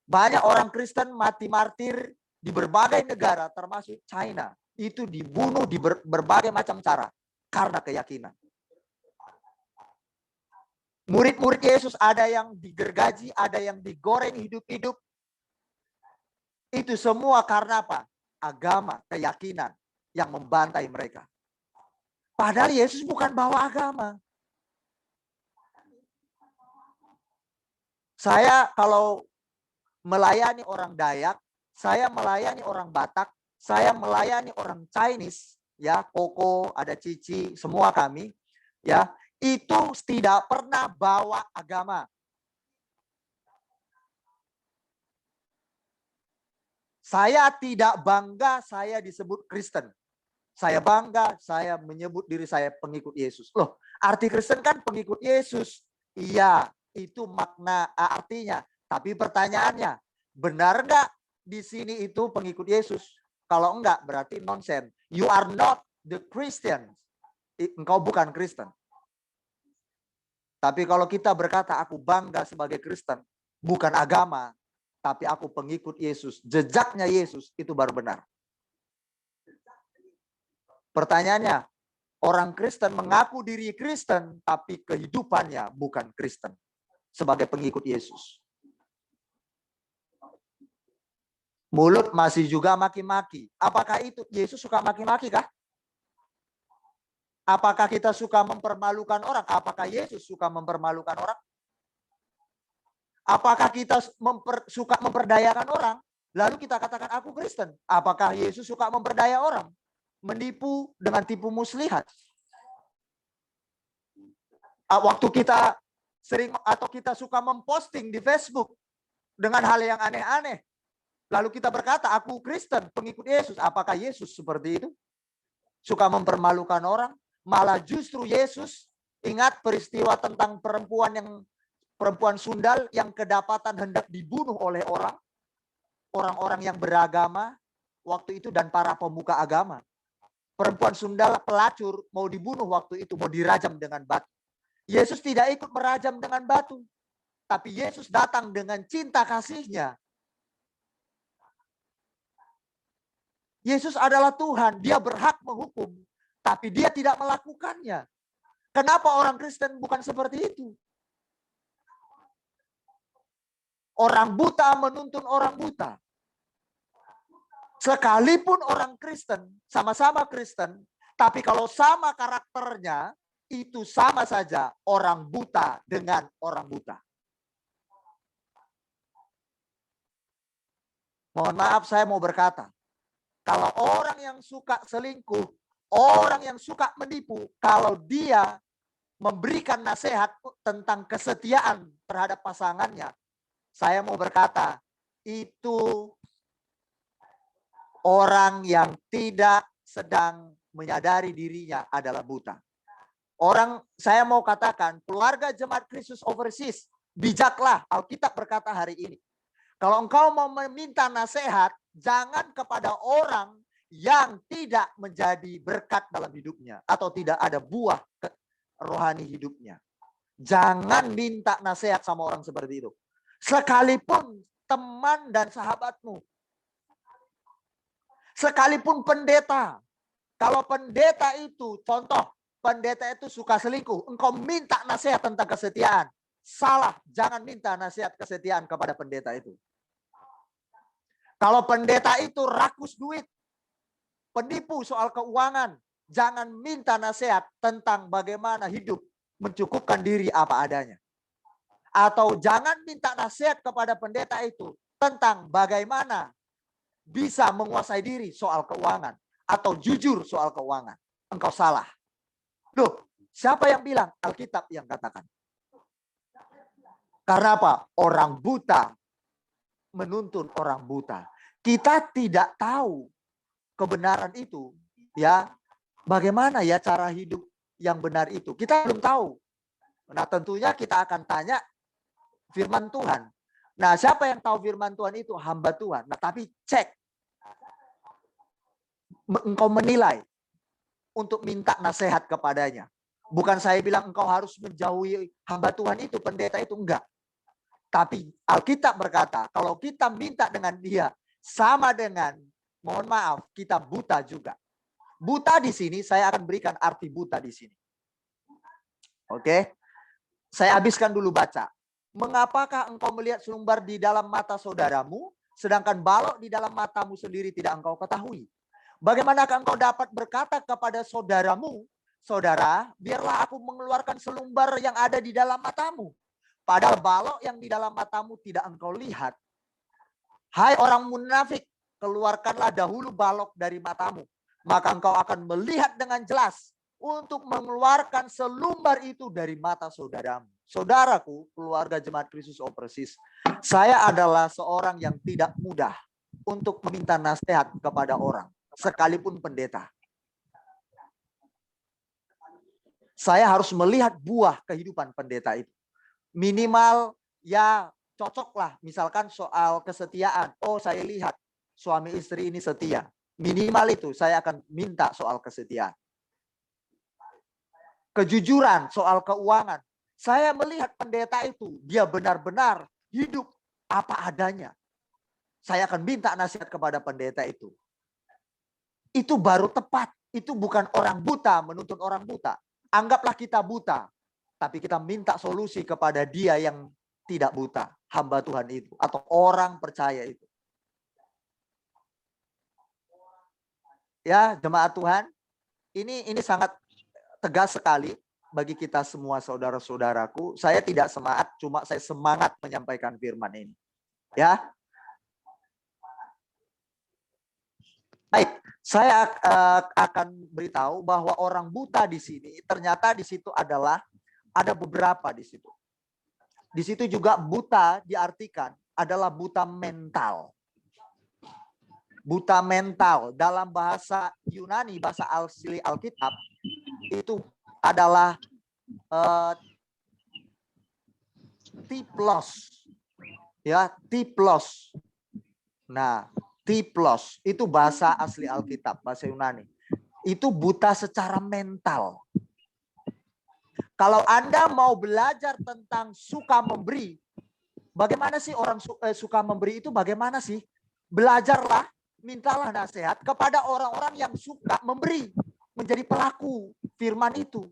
Banyak orang Kristen mati martir di berbagai negara termasuk China itu dibunuh di berbagai macam cara karena keyakinan. Murid-murid Yesus ada yang digergaji, ada yang digoreng hidup-hidup. Itu semua karena apa? Agama, keyakinan yang membantai mereka. Padahal Yesus bukan bawa agama. Saya kalau melayani orang Dayak, saya melayani orang Batak, saya melayani orang Chinese, ya, Koko, ada Cici, semua kami, ya, itu tidak pernah bawa agama. Saya tidak bangga saya disebut Kristen. Saya bangga saya menyebut diri saya pengikut Yesus. Loh, arti Kristen kan pengikut Yesus. Iya, itu makna artinya. Tapi pertanyaannya, benar nggak di sini itu pengikut Yesus? Kalau enggak, berarti nonsense. You are not the Christian. Engkau bukan Kristen. Tapi kalau kita berkata, aku bangga sebagai Kristen, bukan agama, tapi aku pengikut Yesus, jejaknya Yesus, itu baru benar. Pertanyaannya, orang Kristen mengaku diri Kristen, tapi kehidupannya bukan Kristen. Sebagai pengikut Yesus. Mulut masih juga maki-maki. Apakah itu Yesus suka maki-maki kah? Apakah kita suka mempermalukan orang? Apakah Yesus suka mempermalukan orang? Apakah kita suka memperdayakan orang? Lalu kita katakan aku Kristen. Apakah Yesus suka memperdaya orang? Menipu dengan tipu muslihat. Waktu kita sering atau kita suka memposting di Facebook dengan hal yang aneh-aneh. Lalu kita berkata, aku Kristen, pengikut Yesus. Apakah Yesus seperti itu? Suka mempermalukan orang? Malah justru Yesus, ingat peristiwa tentang perempuan sundal yang kedapatan hendak dibunuh oleh orang-orang yang beragama waktu itu dan para pemuka agama. Perempuan sundal pelacur mau dibunuh waktu itu, mau dirajam dengan batu. Yesus tidak ikut merajam dengan batu. Tapi Yesus datang dengan cinta kasihnya. Yesus adalah Tuhan, dia berhak menghukum. Tapi dia tidak melakukannya. Kenapa orang Kristen bukan seperti itu? Orang buta menuntun orang buta. Sekalipun orang Kristen, sama-sama Kristen, tapi kalau sama karakternya, itu sama saja orang buta dengan orang buta. Mohon maaf saya mau berkata, kalau orang yang suka selingkuh, orang yang suka menipu, kalau dia memberikan nasihat tentang kesetiaan terhadap pasangannya, saya mau berkata, itu orang yang tidak sedang menyadari dirinya adalah buta. Saya mau katakan, keluarga Jemaat Kristus Overseas, bijaklah, Alkitab berkata hari ini. Kalau engkau mau meminta nasihat, jangan kepada orang yang tidak menjadi berkat dalam hidupnya. Atau tidak ada buah rohani hidupnya. Jangan minta nasihat sama orang seperti itu. Sekalipun teman dan sahabatmu. Sekalipun pendeta. Kalau pendeta itu, contoh, pendeta itu suka selingkuh. Engkau minta nasihat tentang kesetiaan. Salah, jangan minta nasihat kesetiaan kepada pendeta itu. Kalau pendeta itu rakus duit, penipu soal keuangan, jangan minta nasihat tentang bagaimana hidup mencukupkan diri apa adanya. Atau jangan minta nasihat kepada pendeta itu tentang bagaimana bisa menguasai diri soal keuangan atau jujur soal keuangan. Engkau salah. Loh, siapa yang bilang? Alkitab yang katakan. Karena apa? Orang buta menuntun orang buta. Kita tidak tahu kebenaran itu, ya. Bagaimana ya cara hidup yang benar itu? Kita belum tahu. Nah, tentunya kita akan tanya firman Tuhan. Nah, siapa yang tahu firman Tuhan itu? Hamba Tuhan. Nah, tapi cek. Engkau menilai untuk minta nasihat kepadanya. Bukan saya bilang engkau harus menjauhi hamba Tuhan itu, pendeta itu, enggak. Tapi Alkitab berkata, kalau kita minta dengan dia, sama dengan, mohon maaf, kita buta juga. Buta di sini, saya akan berikan arti buta di sini. Oke, saya habiskan dulu baca. Mengapakah engkau melihat selumbar di dalam mata saudaramu, sedangkan balok di dalam matamu sendiri tidak engkau ketahui? Bagaimanakah engkau dapat berkata kepada saudaramu, saudara, biarlah aku mengeluarkan selumbar yang ada di dalam matamu, padahal balok yang di dalam matamu tidak engkau lihat? Hai orang munafik, keluarkanlah dahulu balok dari matamu, maka engkau akan melihat dengan jelas untuk mengeluarkan selumbar itu dari mata saudaramu. Saudaraku, keluarga Jemaat Kristus Overseas, saya adalah seorang yang tidak mudah untuk meminta nasihat kepada orang, sekalipun pendeta. Saya harus melihat buah kehidupan pendeta itu. Minimal ya cocoklah, misalkan soal kesetiaan. Oh, saya lihat suami istri ini setia. Minimal itu saya akan minta soal kesetiaan. Kejujuran soal keuangan. Saya melihat pendeta itu, dia benar-benar hidup apa adanya. Saya akan minta nasihat kepada pendeta itu. Itu baru tepat. Itu bukan orang buta menuntut orang buta. Anggaplah kita buta, tapi kita minta solusi kepada dia yang tidak buta, hamba Tuhan itu, atau orang percaya itu. Ya, jemaat Tuhan, ini sangat tegas sekali bagi kita semua saudara-saudaraku. Saya tidak semangat, cuma saya semangat menyampaikan firman ini. Ya. Baik, saya akan beritahu bahwa orang buta di sini, ternyata di situ adalah ada beberapa di situ. Di situ juga buta diartikan adalah buta mental. Buta mental dalam bahasa Yunani, bahasa asli Alkitab, itu adalah tiplos. Ya, tiplos. Nah, tiplos itu bahasa asli Alkitab, bahasa Yunani. Itu buta secara mental. Kalau Anda mau belajar tentang suka memberi, bagaimana sih orang suka memberi itu bagaimana sih? Belajarlah, mintalah nasihat kepada orang-orang yang suka memberi, menjadi pelaku firman itu.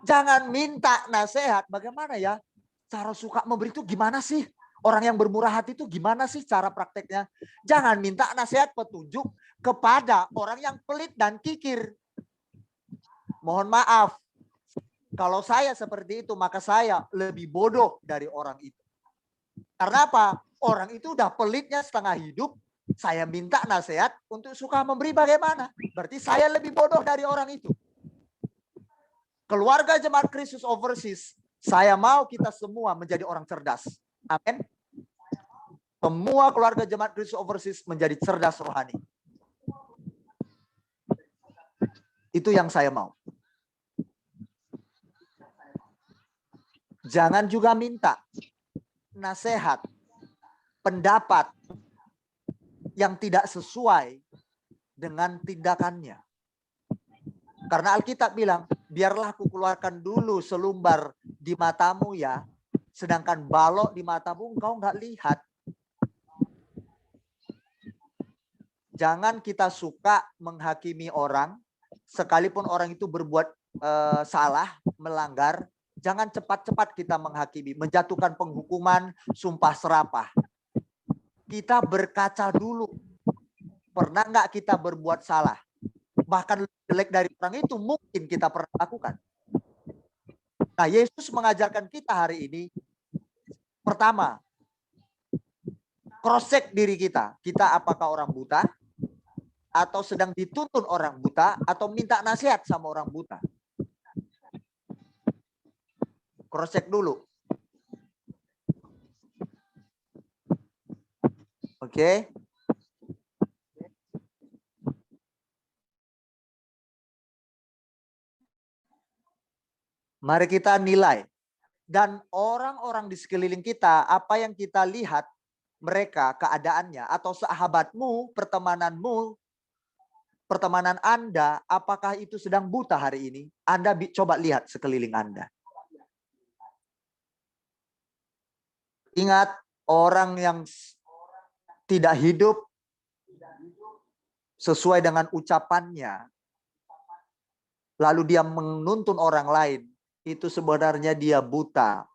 Jangan minta nasihat, bagaimana ya? Cara suka memberi itu gimana sih? Orang yang bermurah hati itu gimana sih cara prakteknya? Jangan minta nasihat petunjuk kepada orang yang pelit dan kikir. Mohon maaf, kalau saya seperti itu, maka saya lebih bodoh dari orang itu. Karena apa? Orang itu udah pelitnya setengah hidup, saya minta nasihat untuk suka memberi bagaimana? Berarti saya lebih bodoh dari orang itu. Keluarga Jemaat Kristus Overseas, saya mau kita semua menjadi orang cerdas. Amin. Semua keluarga Jemaat Kristus Overseas menjadi cerdas rohani. Itu yang saya mau. Jangan juga minta nasihat, pendapat yang tidak sesuai dengan tindakannya. Karena Alkitab bilang, biarlah aku keluarkan dulu selumbar di matamu ya, sedangkan balok di matamu engkau nggak lihat. Jangan kita suka menghakimi orang, sekalipun orang itu berbuat salah, melanggar, jangan cepat-cepat kita menghakimi, menjatuhkan penghukuman, sumpah serapah. Kita berkaca dulu, pernah nggak kita berbuat salah? Bahkan jelek dari orang itu mungkin kita pernah lakukan. Nah, Yesus mengajarkan kita hari ini, pertama, cross check diri kita. Kita apakah orang buta? Atau sedang dituntun orang buta? Atau minta nasihat sama orang buta? Cross check dulu. Oke. Mari kita nilai. Dan orang-orang di sekeliling kita, apa yang kita lihat mereka keadaannya, atau sahabatmu, pertemananmu, pertemanan Anda, apakah itu sedang buta hari ini? Anda coba lihat sekeliling Anda. Ingat, orang yang tidak hidup sesuai dengan ucapannya, lalu dia menuntun orang lain, itu sebenarnya dia buta,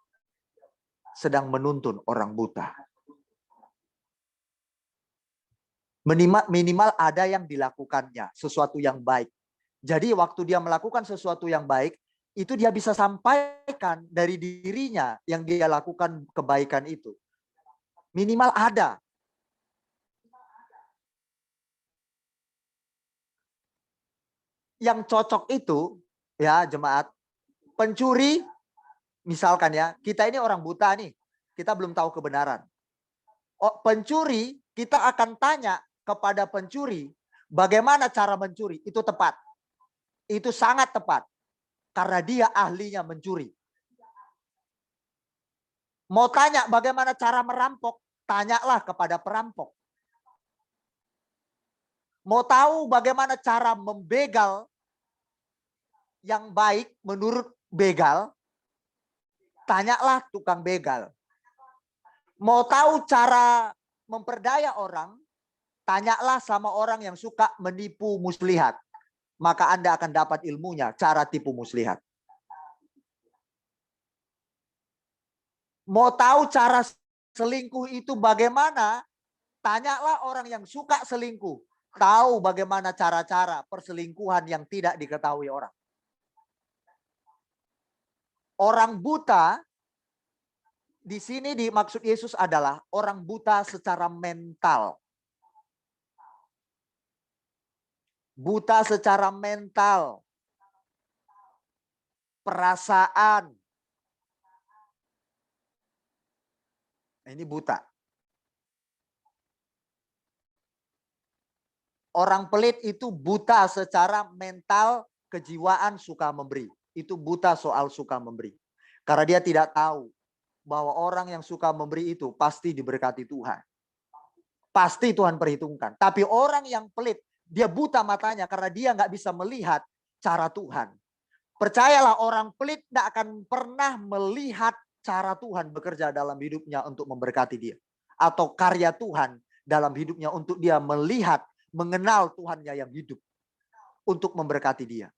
sedang menuntun orang buta. Minimal ada yang dilakukannya, sesuatu yang baik. Jadi waktu dia melakukan sesuatu yang baik, itu dia bisa sampaikan dari dirinya yang dia lakukan kebaikan itu. Minimal ada. Yang cocok itu, ya jemaat, pencuri, misalkan ya, kita ini orang buta nih, kita belum tahu kebenaran. Oh, pencuri, kita akan tanya kepada pencuri, bagaimana cara mencuri? Itu tepat. Itu sangat tepat. Karena dia ahlinya mencuri. Mau tanya bagaimana cara merampok? Tanyalah kepada perampok. Mau tahu bagaimana cara membegal yang baik menurut begal? Tanyalah tukang begal. Mau tahu cara memperdaya orang? Tanyalah sama orang yang suka menipu muslihat. Maka Anda akan dapat ilmunya, cara tipu muslihat. Mau tahu cara selingkuh itu bagaimana? Tanyalah orang yang suka selingkuh. Tahu bagaimana cara-cara perselingkuhan yang tidak diketahui orang. Orang buta, di sini dimaksud Yesus adalah orang buta secara mental. Buta secara mental. Perasaan. Ini buta. Orang pelit itu buta secara mental, kejiwaan, suka memberi. Itu buta soal suka memberi. Karena dia tidak tahu bahwa orang yang suka memberi itu pasti diberkati Tuhan. Pasti Tuhan perhitungkan. Tapi orang yang pelit, dia buta matanya karena dia nggak bisa melihat cara Tuhan. Percayalah, orang pelit tidak akan pernah melihat cara Tuhan bekerja dalam hidupnya untuk memberkati dia. Atau karya Tuhan dalam hidupnya untuk dia melihat, mengenal Tuhannya yang hidup untuk memberkati dia.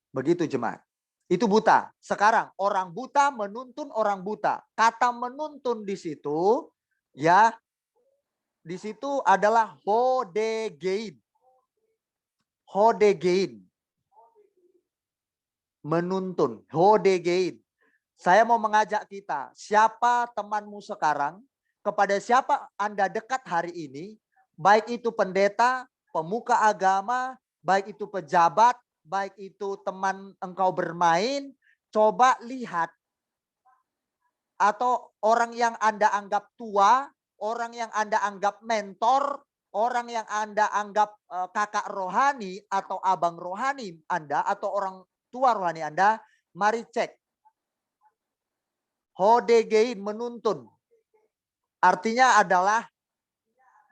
Begitu jemaat. Itu buta. Sekarang orang buta menuntun orang buta. Kata menuntun di situ, ya, di situ adalah hodegein. Hodegein. Menuntun. Hodegein. Saya mau mengajak kita, siapa temanmu sekarang, kepada siapa Anda dekat hari ini, baik itu pendeta, pemuka agama, baik itu pejabat, baik itu teman engkau bermain, coba lihat. Atau orang yang Anda anggap tua, orang yang Anda anggap mentor, orang yang Anda anggap kakak rohani atau abang rohani Anda, atau orang tua rohani Anda, mari cek. Hodegein, menuntun. Artinya adalah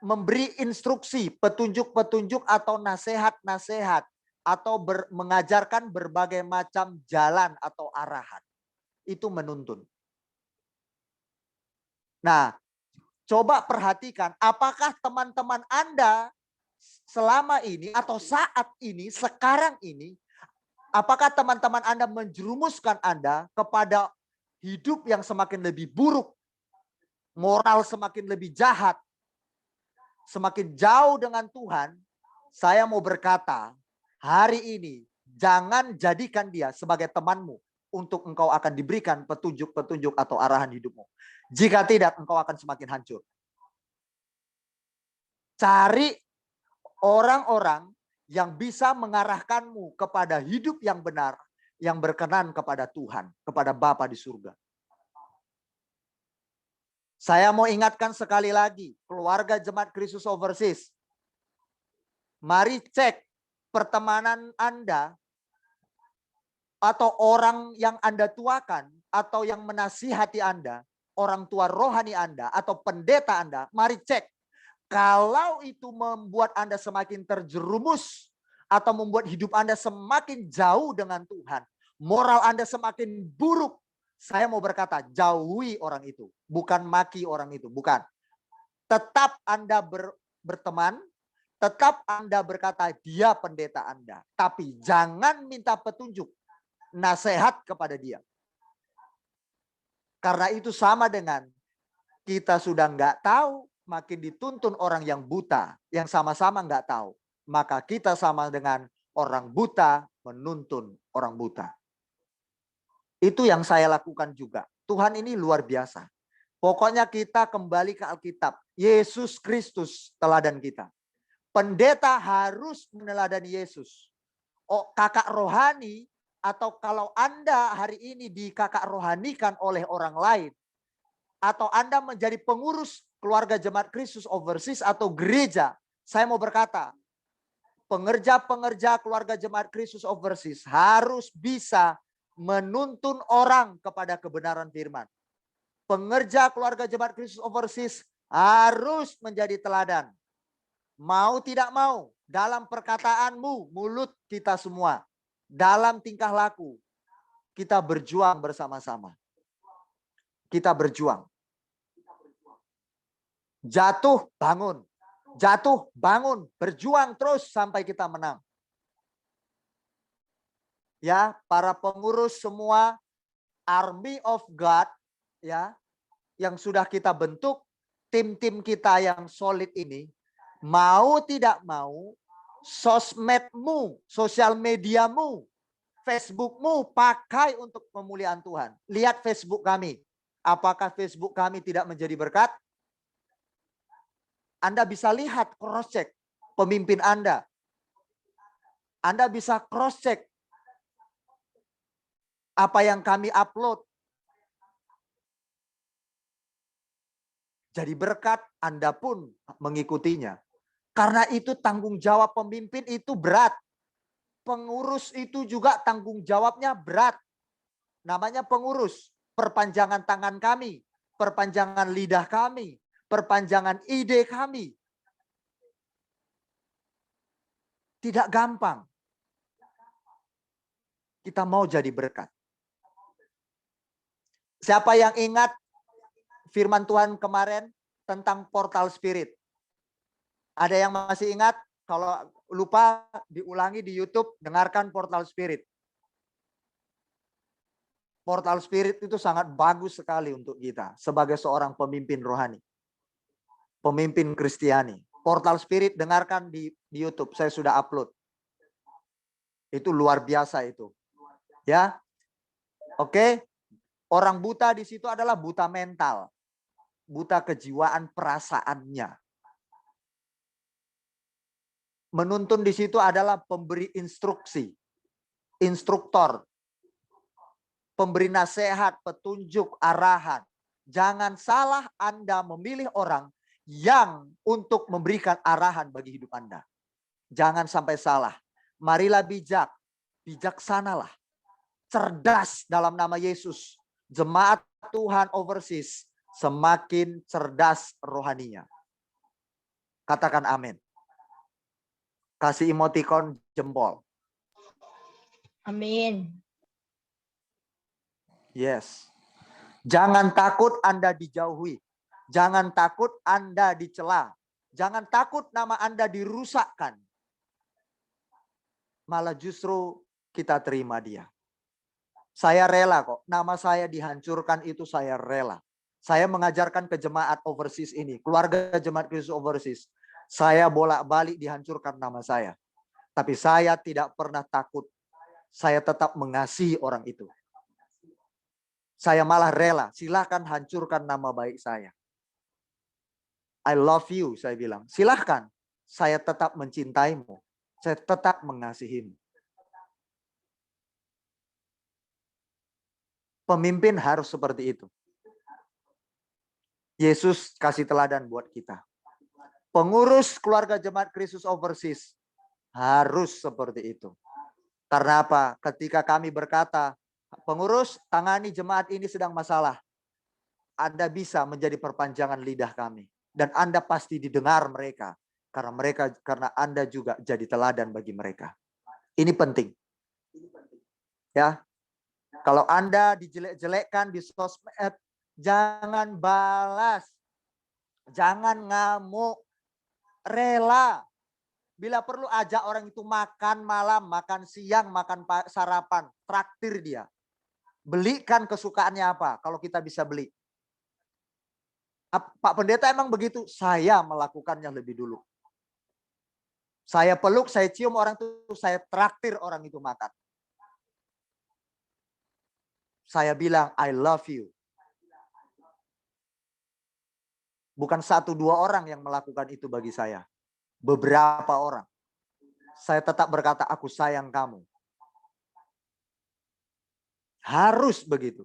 memberi instruksi, petunjuk-petunjuk atau nasihat-nasihat. Atau mengajarkan berbagai macam jalan atau arahan. Itu menuntun. Nah, coba perhatikan apakah teman-teman Anda selama ini atau saat ini, sekarang ini, apakah teman-teman Anda menjerumuskan Anda kepada hidup yang semakin lebih buruk, moral semakin lebih jahat, semakin jauh dengan Tuhan? Saya mau berkata, hari ini jangan jadikan dia sebagai temanmu untuk engkau akan diberikan petunjuk-petunjuk atau arahan hidupmu. Jika tidak, engkau akan semakin hancur. Cari orang-orang yang bisa mengarahkanmu kepada hidup yang benar, yang berkenan kepada Tuhan, kepada Bapa di surga. Saya mau ingatkan sekali lagi, keluarga Jemaat Kristus Overseas, mari cek pertemanan Anda atau orang yang Anda tuakan atau yang menasihati Anda, orang tua rohani Anda atau pendeta Anda, mari cek. Kalau itu membuat Anda semakin terjerumus atau membuat hidup Anda semakin jauh dengan Tuhan, moral Anda semakin buruk, saya mau berkata, jauhi orang itu. Bukan maki orang itu, bukan. Tetap Anda berteman, tetap Anda berkata dia pendeta Anda. Tapi jangan minta petunjuk, nasihat kepada dia. Karena itu sama dengan kita sudah nggak tahu, makin dituntun orang yang buta, yang sama-sama nggak tahu. Maka kita sama dengan orang buta menuntun orang buta. Itu yang saya lakukan juga. Tuhan ini luar biasa. Pokoknya kita kembali ke Alkitab. Yesus Kristus teladan kita. Pendeta harus meneladani Yesus. Oh, kakak rohani, atau kalau Anda hari ini dikakak rohanikan oleh orang lain, atau Anda menjadi pengurus keluarga Jemaat Kristus Overseas atau gereja, saya mau berkata, pengerja-pengerja keluarga Jemaat Kristus Overseas harus bisa menuntun orang kepada kebenaran firman. Pengerja keluarga Jemaat Kristus Overseas harus menjadi teladan. Mau tidak mau, dalam perkataanmu, mulut kita semua, dalam tingkah laku, kita berjuang bersama-sama. Kita berjuang. Jatuh, bangun. Jatuh, bangun. Berjuang terus sampai kita menang. Ya, para pengurus semua Army of God, ya, yang sudah kita bentuk, tim-tim kita yang solid ini, mau tidak mau, sosmedmu, sosial mediamu, Facebookmu pakai untuk pemulihan Tuhan. Lihat Facebook kami. Apakah Facebook kami tidak menjadi berkat? Anda bisa lihat, cross-check pemimpin Anda. Anda bisa cross-check apa yang kami upload. Jadi berkat, Anda pun mengikutinya. Karena itu tanggung jawab pemimpin itu berat. Pengurus itu juga tanggung jawabnya berat. Namanya pengurus, perpanjangan tangan kami, perpanjangan lidah kami, perpanjangan ide kami. Tidak gampang. Kita mau jadi berkat. Siapa yang ingat firman Tuhan kemarin tentang portal spirit? Ada yang masih ingat? Kalau lupa diulangi di YouTube, dengarkan portal spirit. Portal spirit itu sangat bagus sekali untuk kita sebagai seorang pemimpin rohani. Pemimpin Kristiani. Portal spirit dengarkan di YouTube, saya sudah upload. Itu luar biasa itu. Ya. Oke. Orang buta di situ adalah buta mental. Buta kejiwaan perasaannya. Menuntun di situ adalah pemberi instruksi, instruktor, pemberi nasihat, petunjuk, arahan. Jangan salah Anda memilih orang yang untuk memberikan arahan bagi hidup Anda. Jangan sampai salah. Marilah bijak, bijaksanalah, cerdas dalam nama Yesus. Jemaat Tuhan Overseas semakin cerdas rohaninya. Katakan amin. Kasih emoticon jempol. Amin. Yes. Jangan takut Anda dijauhi. Jangan takut Anda dicela. Jangan takut nama Anda dirusakkan. Malah justru kita terima dia. Saya rela kok. Nama saya dihancurkan itu saya rela. Saya mengajarkan ke jemaat overseas ini. Keluarga jemaat Kristus overseas. Saya bolak-balik dihancurkan nama saya. Tapi saya tidak pernah takut. Saya tetap mengasihi orang itu. Saya malah rela. Silahkan hancurkan nama baik saya. I love you, saya bilang. Silahkan. Saya tetap mencintaimu. Saya tetap mengasihimu. Pemimpin harus seperti itu. Yesus kasih teladan buat kita. Pengurus keluarga jemaat Kristus Overseas harus seperti itu. Karena apa? Ketika kami berkata, pengurus tangani jemaat ini sedang masalah. Anda bisa menjadi perpanjangan lidah kami. Dan Anda pasti didengar mereka. Karena Anda juga jadi teladan bagi mereka. Ini penting. Ya. Kalau Anda dijelek-jelekkan di sosmed, jangan balas. Jangan ngamuk. Rela. Bila perlu ajak orang itu makan malam, makan siang, makan sarapan. Traktir dia. Belikan kesukaannya apa kalau kita bisa beli. Pak Pendeta emang begitu? Saya melakukannya lebih dulu. Saya peluk, saya cium orang itu, saya traktir orang itu makan. Saya bilang, I love you. Bukan 1-2 orang yang melakukan itu bagi saya. Beberapa orang. Saya tetap berkata, aku sayang kamu. Harus begitu.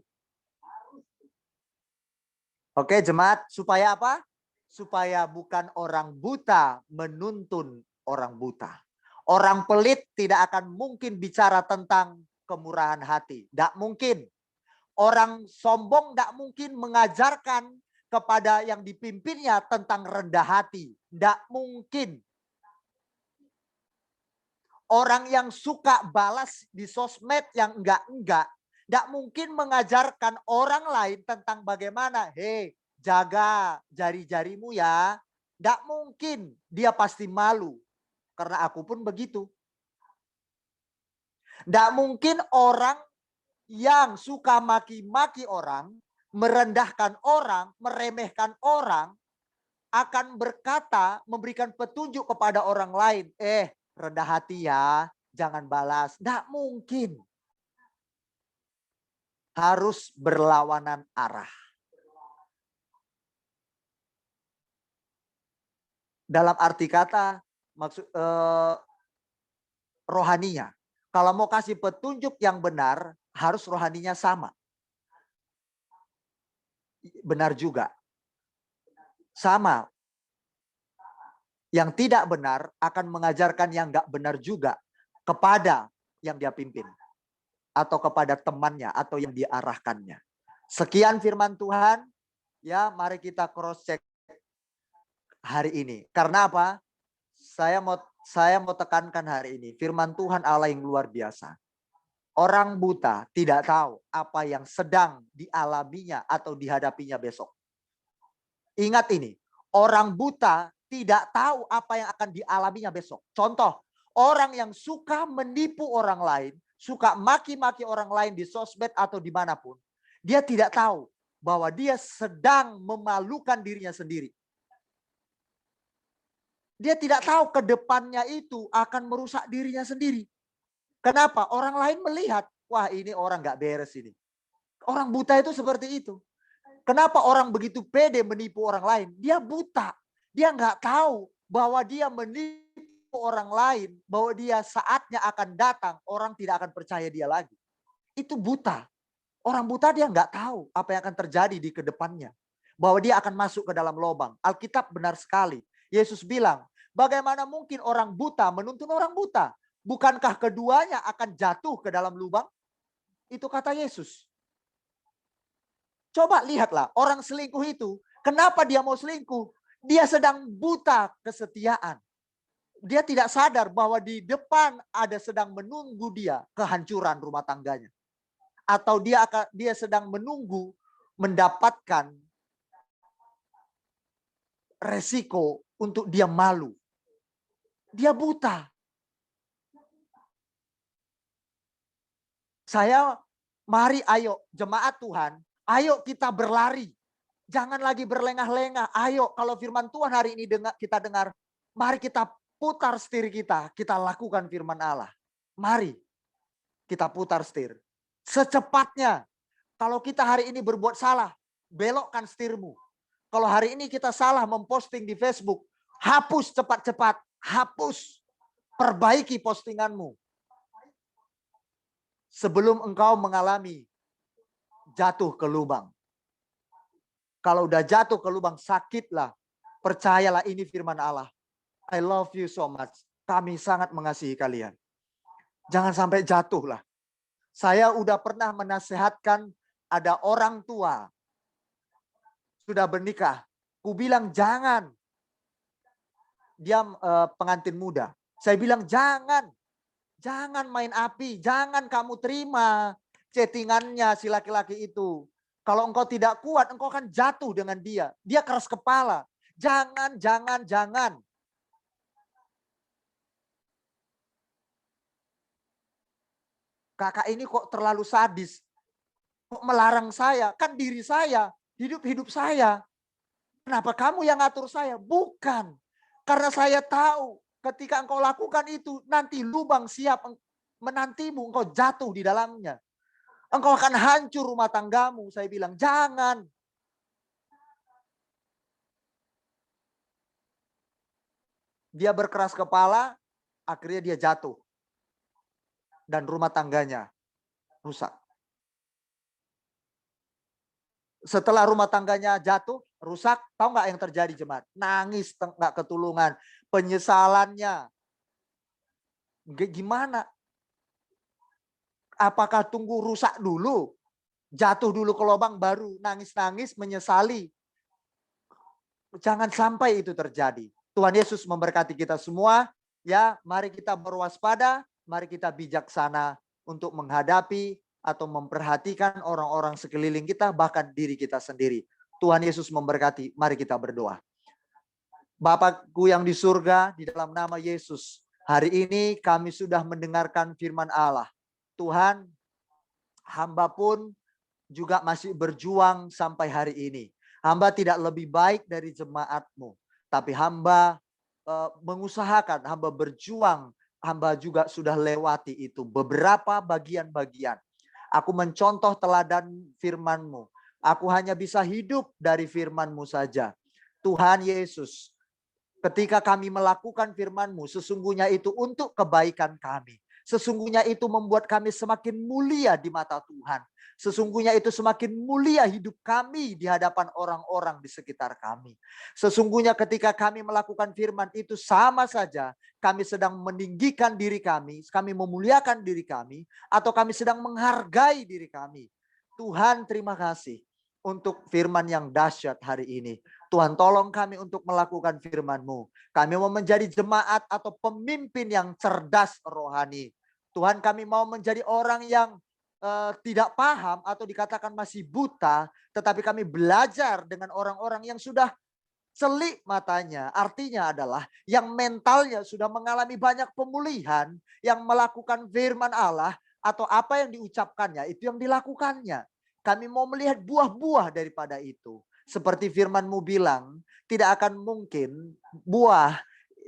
Oke, jemaat, supaya apa? Supaya bukan orang buta menuntun orang buta. Orang pelit tidak akan mungkin bicara tentang kemurahan hati. Tidak mungkin. Orang sombong tidak mungkin mengajarkan kepada yang dipimpinnya tentang rendah hati. Tidak mungkin. Orang yang suka balas di sosmed yang enggak-enggak, tidak mungkin mengajarkan orang lain tentang bagaimana, hei, jaga jari-jarimu ya. Tidak mungkin, dia pasti malu. Karena aku pun begitu. Tidak mungkin orang yang suka maki-maki orang, merendahkan orang, meremehkan orang, akan berkata, memberikan petunjuk kepada orang lain. Rendah hati ya, jangan balas. Tidak mungkin. Harus berlawanan arah. Dalam arti kata, maksud rohaninya. Kalau mau kasih petunjuk yang benar, harus rohaninya sama. Benar juga. Sama. Yang tidak benar akan mengajarkan yang enggak benar juga kepada yang dia pimpin. Atau kepada temannya atau yang diarahkannya. Sekian firman Tuhan. Ya, mari kita cross check hari ini. Karena apa? Saya mau tekankan hari ini. Firman Tuhan Allah yang luar biasa. Orang buta tidak tahu apa yang sedang dialaminya atau dihadapinya besok. Ingat ini. Orang buta tidak tahu apa yang akan dialaminya besok. Contoh, orang yang suka menipu orang lain, suka maki-maki orang lain di sosmed atau dimanapun, dia tidak tahu bahwa dia sedang memalukan dirinya sendiri. Dia tidak tahu ke depannya itu akan merusak dirinya sendiri. Kenapa? Orang lain melihat, wah ini orang gak beres ini. Orang buta itu seperti itu. Kenapa orang begitu pede menipu orang lain? Dia buta. Dia nggak tahu bahwa dia menipu orang lain, bahwa dia saatnya akan datang, orang tidak akan percaya dia lagi. Itu buta. Orang buta dia nggak tahu apa yang akan terjadi di kedepannya. Bahwa dia akan masuk ke dalam lubang. Alkitab benar sekali. Yesus bilang, bagaimana mungkin orang buta menuntun orang buta? Bukankah keduanya akan jatuh ke dalam lubang? Itu kata Yesus. Coba lihatlah, orang selingkuh itu, kenapa dia mau selingkuh? Dia sedang buta kesetiaan. Dia tidak sadar bahwa di depan ada sedang menunggu dia kehancuran rumah tangganya. Atau dia sedang menunggu mendapatkan resiko untuk dia malu. Dia buta. Mari ayo jemaat Tuhan, ayo kita berlari. Jangan lagi berlengah-lengah. Ayo kalau firman Tuhan hari ini kita dengar. Mari kita putar setir kita. Kita lakukan firman Allah. Mari kita putar setir. Secepatnya. Kalau kita hari ini berbuat salah. Belokkan setirmu. Kalau hari ini kita salah memposting di Facebook. Hapus cepat-cepat. Hapus. Perbaiki postinganmu. Sebelum engkau mengalami jatuh ke lubang. Kalau udah jatuh ke lubang sakitlah. Percayalah ini firman Allah. I love you so much. Kami sangat mengasihi kalian. Jangan sampai jatuh lah. Saya udah pernah menasehatkan ada orang tua. Sudah bernikah. Ku bilang jangan. Dia pengantin muda. Saya bilang jangan. Jangan main api. Jangan kamu terima. chattingannya si laki-laki itu. Kalau engkau tidak kuat, engkau akan jatuh dengan dia. Dia keras kepala. Jangan. Kakak ini kok terlalu sadis. Kok melarang saya? Kan diri saya, hidup saya. Kenapa kamu yang ngatur saya? Bukan. Karena saya tahu ketika engkau lakukan itu, nanti lubang siap menantimu, engkau jatuh di dalamnya. Engkau akan hancur rumah tanggamu. Saya bilang, jangan. Dia berkeras kepala, akhirnya dia jatuh. Dan rumah tangganya rusak. Setelah rumah tangganya jatuh, rusak, tahu nggak yang terjadi jemaat? Nangis, nggak ketulungan. Penyesalannya. Gimana? Apakah tunggu rusak dulu? Jatuh dulu ke lubang baru nangis-nangis menyesali. Jangan sampai itu terjadi. Tuhan Yesus memberkati kita semua. Ya, mari kita berwaspada, mari kita bijaksana untuk menghadapi atau memperhatikan orang-orang sekeliling kita, bahkan diri kita sendiri. Tuhan Yesus memberkati, mari kita berdoa. Bapakku yang di surga, di dalam nama Yesus, hari ini kami sudah mendengarkan firman Allah. Tuhan, hamba pun juga masih berjuang sampai hari ini. Hamba tidak lebih baik dari jemaat-Mu. Tapi hamba mengusahakan, hamba berjuang. Hamba juga sudah lewati itu. Beberapa bagian-bagian. Aku mencontoh teladan firman-Mu. Aku hanya bisa hidup dari firman-Mu saja. Tuhan Yesus, ketika kami melakukan firman-Mu, sesungguhnya itu untuk kebaikan kami. Sesungguhnya itu membuat kami semakin mulia di mata Tuhan. Sesungguhnya itu semakin mulia hidup kami di hadapan orang-orang di sekitar kami. Sesungguhnya ketika kami melakukan firman itu sama saja kami sedang meninggikan diri kami memuliakan diri kami, atau kami sedang menghargai diri kami. Tuhan, terima kasih untuk firman yang dahsyat hari ini. Tuhan, tolong kami untuk melakukan firman-Mu. Kami mau menjadi jemaat atau pemimpin yang cerdas rohani. Tuhan, kami mau menjadi orang yang tidak paham atau dikatakan masih buta, tetapi kami belajar dengan orang-orang yang sudah selik matanya. Artinya adalah yang mentalnya sudah mengalami banyak pemulihan, yang melakukan firman Allah atau apa yang diucapkannya, itu yang dilakukannya. Kami mau melihat buah-buah daripada itu. Seperti firman-Mu bilang, tidak akan mungkin buah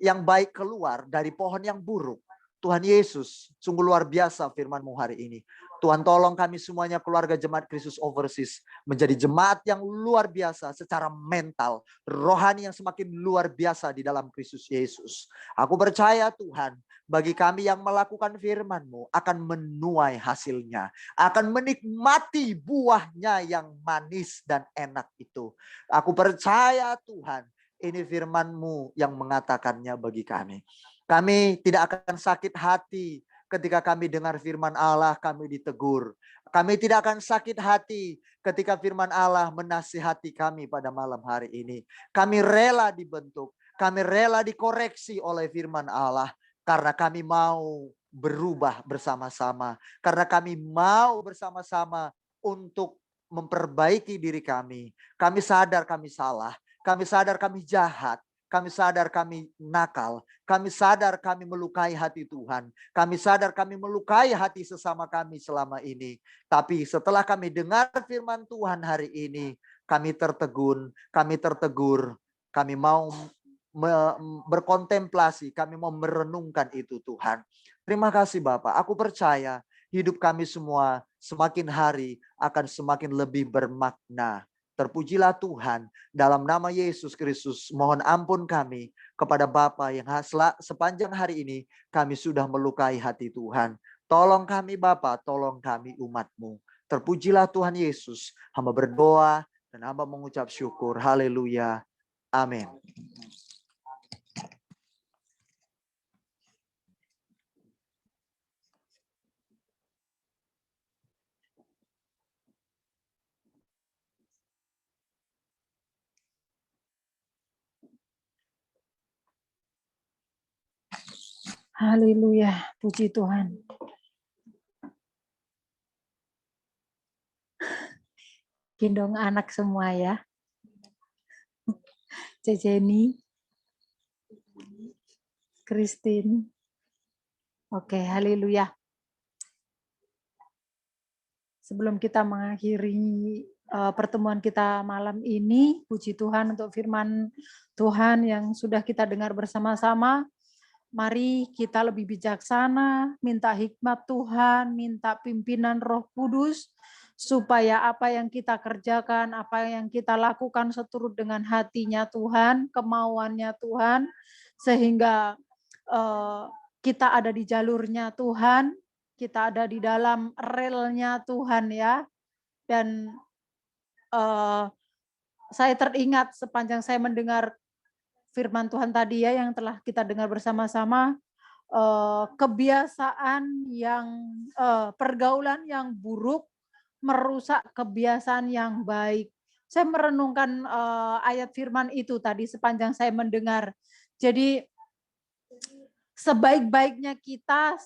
yang baik keluar dari pohon yang buruk. Tuhan Yesus, sungguh luar biasa firman-Mu hari ini. Tuhan, tolong kami semuanya keluarga Jemaat Kristus Overseas menjadi jemaat yang luar biasa secara mental, rohani yang semakin luar biasa di dalam Kristus Yesus. Aku percaya Tuhan, bagi kami yang melakukan firman-Mu akan menuai hasilnya, akan menikmati buahnya yang manis dan enak itu. Aku percaya Tuhan, ini firman-Mu yang mengatakannya bagi kami. Kami tidak akan sakit hati ketika kami dengar firman Allah, kami ditegur. Kami tidak akan sakit hati ketika firman Allah menasihati kami pada malam hari ini. Kami rela dibentuk, kami rela dikoreksi oleh firman Allah. Karena kami mau berubah bersama-sama. Karena kami mau bersama-sama untuk memperbaiki diri kami. Kami sadar kami salah. Kami sadar kami jahat. Kami sadar kami nakal. Kami sadar kami melukai hati Tuhan. Kami sadar kami melukai hati sesama kami selama ini. Tapi setelah kami dengar firman Tuhan hari ini, kami tertegun, kami tertegur. Kami mau berkontemplasi, kami mau merenungkan itu Tuhan. Terima kasih Bapak. Aku percaya hidup kami semua semakin hari akan semakin lebih bermakna. Terpujilah Tuhan, dalam nama Yesus Kristus, mohon ampun kami kepada Bapa yang sepanjang hari ini kami sudah melukai hati Tuhan. Tolong kami Bapa, tolong kami umat-Mu. Terpujilah Tuhan Yesus, hamba berdoa dan hamba mengucap syukur. Haleluya. Amin. Haleluya, puji Tuhan. Gendong anak semua ya. Ceceni, Christine. Oke, haleluya. Sebelum kita mengakhiri pertemuan kita malam ini, puji Tuhan untuk firman Tuhan yang sudah kita dengar bersama-sama. Mari kita lebih bijaksana, minta hikmat Tuhan, minta pimpinan Roh Kudus, supaya apa yang kita kerjakan, apa yang kita lakukan seturut dengan hatinya Tuhan, kemauannya Tuhan, sehingga kita ada di jalurnya Tuhan, kita ada di dalam relnya Tuhan ya. Dan saya teringat sepanjang saya mendengar firman Tuhan tadi ya yang telah kita dengar bersama-sama, kebiasaan yang pergaulan yang buruk merusak kebiasaan yang baik. Saya merenungkan ayat firman itu tadi sepanjang saya mendengar. Jadi sebaik-baiknya kita,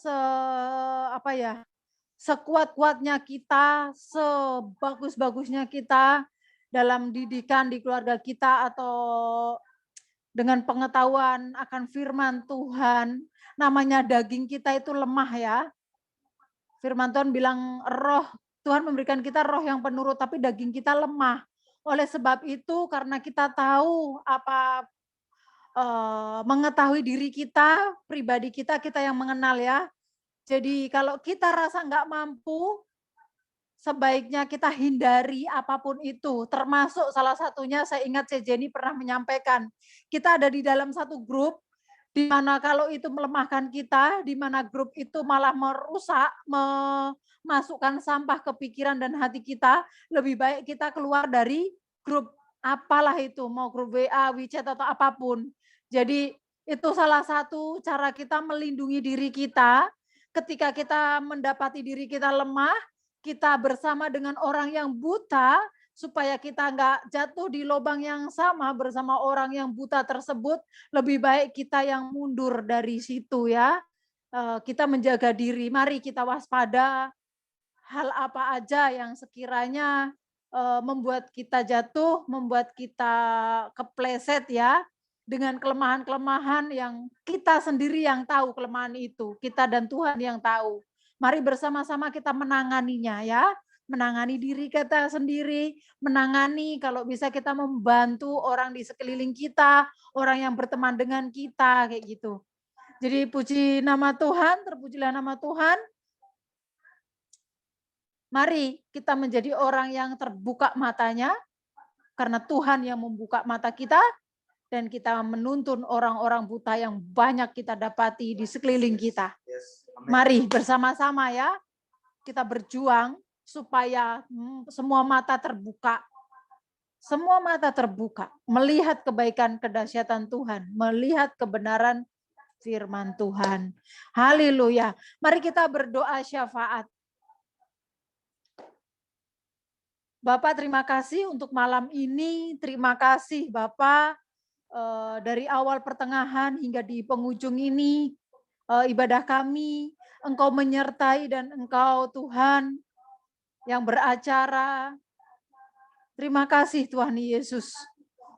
sekuat-kuatnya kita, sebagus-bagusnya kita dalam didikan di keluarga kita atau dengan pengetahuan akan firman Tuhan, namanya daging kita itu lemah ya. Firman Tuhan bilang Tuhan memberikan kita roh yang penurut, tapi daging kita lemah. Oleh sebab itu, karena kita tahu mengetahui diri kita, pribadi kita yang mengenal ya. Jadi kalau kita rasa nggak mampu, sebaiknya kita hindari apapun itu, termasuk salah satunya saya ingat Jenny pernah menyampaikan, kita ada di dalam satu grup, di mana kalau itu melemahkan kita, di mana grup itu malah merusak, memasukkan sampah ke pikiran dan hati kita, lebih baik kita keluar dari grup apalah itu, mau grup WA, WeChat atau apapun. Jadi itu salah satu cara kita melindungi diri kita, ketika kita mendapati diri kita lemah, kita bersama dengan orang yang buta, supaya kita nggak jatuh di lubang yang sama bersama orang yang buta tersebut, lebih baik kita yang mundur dari situ ya. Kita menjaga diri, mari kita waspada hal apa aja yang sekiranya membuat kita jatuh, membuat kita kepleset ya, dengan kelemahan-kelemahan yang kita sendiri yang tahu kelemahan itu, kita dan Tuhan yang tahu. Mari bersama-sama kita menanganinya ya, menangani diri kita sendiri, menangani kalau bisa kita membantu orang di sekeliling kita, orang yang berteman dengan kita, kayak gitu. Jadi puji nama Tuhan, terpujilah nama Tuhan. Mari kita menjadi orang yang terbuka matanya, karena Tuhan yang membuka mata kita, dan kita menuntun orang-orang buta yang banyak kita dapati di sekeliling kita. Mari bersama-sama ya, kita berjuang supaya semua mata terbuka. Semua mata terbuka, melihat kebaikan kedahsyatan Tuhan, melihat kebenaran firman Tuhan. Haleluya. Mari kita berdoa syafaat. Bapak, terima kasih untuk malam ini. Terima kasih Bapak, dari awal pertengahan hingga di penghujung ini, ibadah kami, Engkau menyertai dan Engkau Tuhan yang beracara. Terima kasih Tuhan Yesus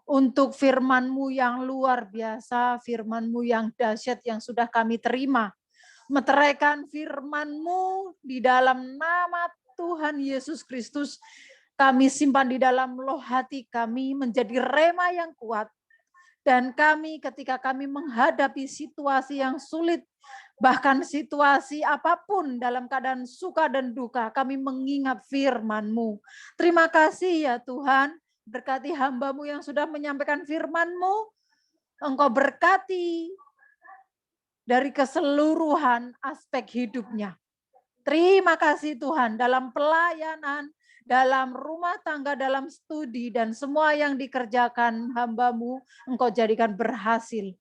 untuk firman-Mu yang luar biasa, firman-Mu yang dahsyat yang sudah kami terima. Meteraikan firman-Mu di dalam nama Tuhan Yesus Kristus, kami simpan di dalam loh hati kami menjadi rema yang kuat. Dan kami ketika kami menghadapi situasi yang sulit, bahkan situasi apapun dalam keadaan suka dan duka, kami mengingat firman-Mu. Terima kasih ya Tuhan, berkati hamba-Mu yang sudah menyampaikan firman-Mu, Engkau berkati dari keseluruhan aspek hidupnya. Terima kasih Tuhan, dalam pelayanan, dalam rumah tangga, dalam studi, dan semua yang dikerjakan hamba-Mu, Engkau jadikan berhasil.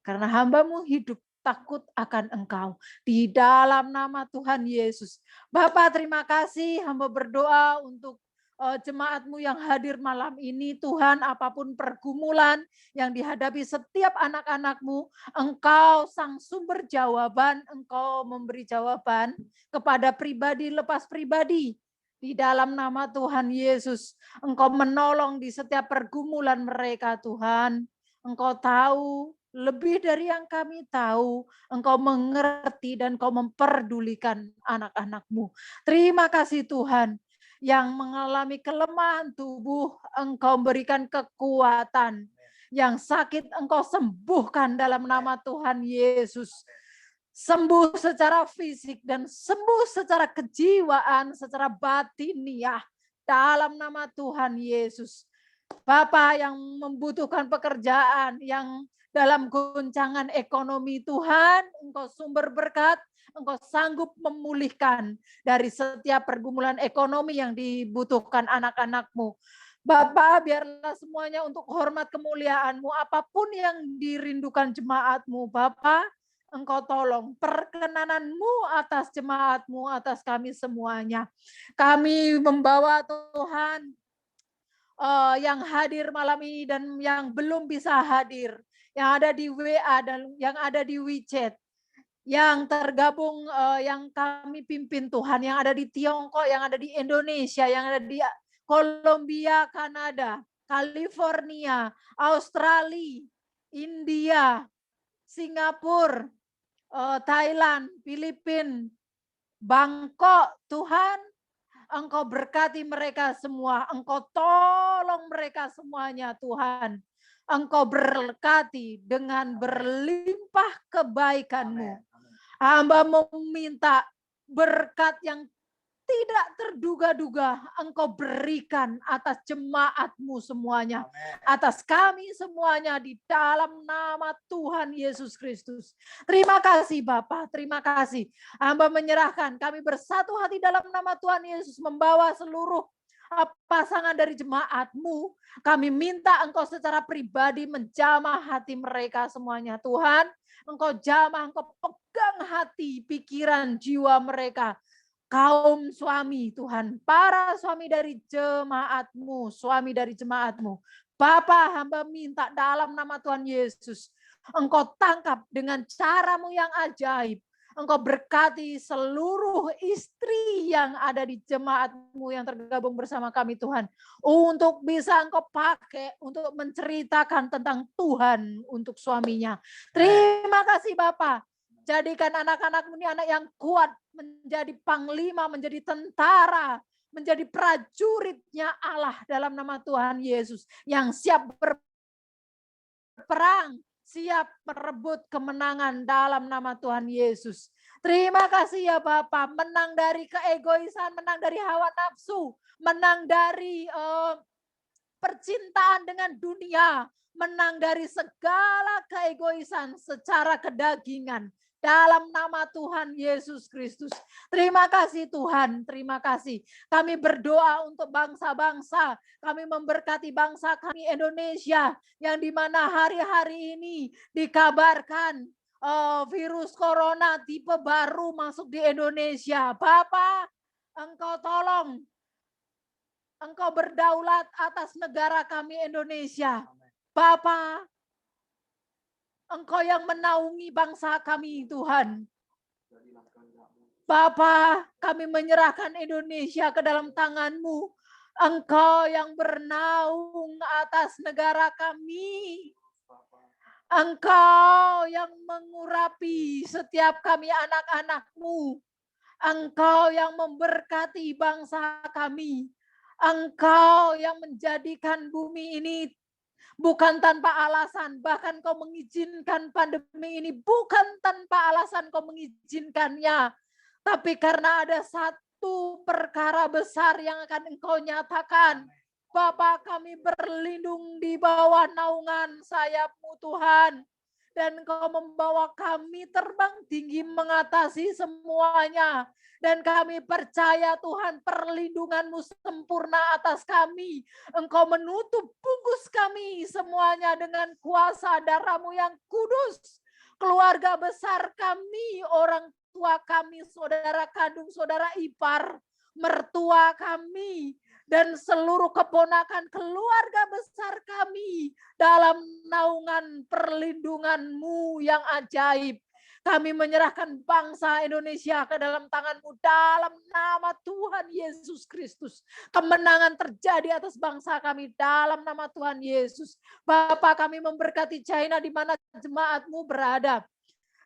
Karena hamba-Mu hidup takut akan Engkau. Di dalam nama Tuhan Yesus. Bapak, terima kasih, hamba berdoa untuk jemaat-Mu yang hadir malam ini. Tuhan, apapun pergumulan yang dihadapi setiap anak-anak-Mu, Engkau sang sumber jawaban, Engkau memberi jawaban kepada pribadi lepas pribadi. Di dalam nama Tuhan Yesus, Engkau menolong di setiap pergumulan mereka, Tuhan. Engkau tahu lebih dari yang kami tahu. Engkau mengerti dan Engkau memperdulikan anak-anak-Mu. Terima kasih Tuhan. Yang mengalami kelemahan tubuh, Engkau berikan kekuatan. Yang sakit Engkau sembuhkan dalam nama Tuhan Yesus. Sembuh secara fisik dan sembuh secara kejiwaan, secara batiniah dalam nama Tuhan Yesus. Bapa yang membutuhkan pekerjaan, yang dalam goncangan ekonomi, Tuhan, Engkau sumber berkat, Engkau sanggup memulihkan dari setiap pergumulan ekonomi yang dibutuhkan anak-anak-Mu. Bapa, biarlah semuanya untuk hormat kemuliaan-Mu, apapun yang dirindukan jemaat-Mu, Bapa, Engkau tolong perkenanan-Mu atas jemaat-Mu, atas kami semuanya. Kami membawa Tuhan yang hadir malam ini dan yang belum bisa hadir, yang ada di WA dan yang ada di WeChat, yang tergabung, yang kami pimpin Tuhan, yang ada di Tiongkok, yang ada di Indonesia, yang ada di Kolombia, Kanada, California, Australia, India, Singapura, Thailand, Filipina, Bangkok, Tuhan, Engkau berkati mereka semua, Engkau tolong mereka semuanya Tuhan. Engkau berkati dengan berlimpah kebaikan-Mu. Hamba meminta berkat yang tidak terduga-duga Engkau berikan atas jemaat-Mu semuanya. Atas kami semuanya di dalam nama Tuhan Yesus Kristus. Terima kasih Bapa, terima kasih. Hamba menyerahkan, kami bersatu hati dalam nama Tuhan Yesus membawa seluruh pasangan dari jemaat-Mu. Kami minta Engkau secara pribadi menjamah hati mereka semuanya. Tuhan, Engkau jamah, Engkau pegang hati, pikiran, jiwa mereka. Kaum suami Tuhan, para suami dari jemaat-Mu, suami dari jemaat-Mu. Bapa, hamba minta dalam nama Tuhan Yesus, Engkau tangkap dengan cara-Mu yang ajaib. Engkau berkati seluruh istri yang ada di jemaat-Mu yang tergabung bersama kami Tuhan. Untuk bisa Engkau pakai untuk menceritakan tentang Tuhan untuk suaminya. Terima kasih Bapak. Jadikan anak-anak-Mu ini anak yang kuat, menjadi panglima, menjadi tentara, menjadi prajuritnya Allah dalam nama Tuhan Yesus. Yang siap berperang, siap merebut kemenangan dalam nama Tuhan Yesus. Terima kasih ya Bapak, menang dari keegoisan, menang dari hawa nafsu, menang dari percintaan dengan dunia, menang dari segala keegoisan secara kedagingan. Dalam nama Tuhan Yesus Kristus. Terima kasih Tuhan, terima kasih. Kami berdoa untuk bangsa-bangsa. Kami memberkati bangsa kami Indonesia. Yang dimana hari-hari ini dikabarkan virus corona tipe baru masuk di Indonesia. Bapak, Engkau tolong. Engkau berdaulat atas negara kami Indonesia. Bapak, Engkau yang menaungi bangsa kami Tuhan. Bapa, kami menyerahkan Indonesia ke dalam tangan-Mu. Engkau yang bernaung atas negara kami. Engkau yang mengurapi setiap kami anak-anak-Mu. Engkau yang memberkati bangsa kami. Engkau yang menjadikan bumi ini bukan tanpa alasan, bahkan Kau mengizinkan pandemi ini bukan tanpa alasan Kau mengizinkannya. Tapi karena ada satu perkara besar yang akan Engkau nyatakan. Bapa, kami berlindung di bawah naungan sayap-Mu Tuhan. Dan Engkau membawa kami terbang tinggi mengatasi semuanya. Dan kami percaya Tuhan perlindungan-Mu sempurna atas kami. Engkau menutup bungkus kami semuanya dengan kuasa darah-Mu yang kudus. Keluarga besar kami, orang tua kami, saudara kandung, saudara ipar, mertua kami, dan seluruh keponakan keluarga besar kami dalam naungan perlindungan-Mu yang ajaib. Kami menyerahkan bangsa Indonesia ke dalam tangan-Mu dalam nama Tuhan Yesus Kristus. Kemenangan terjadi atas bangsa kami dalam nama Tuhan Yesus. Bapa, kami memberkati China di mana jemaat-Mu berada.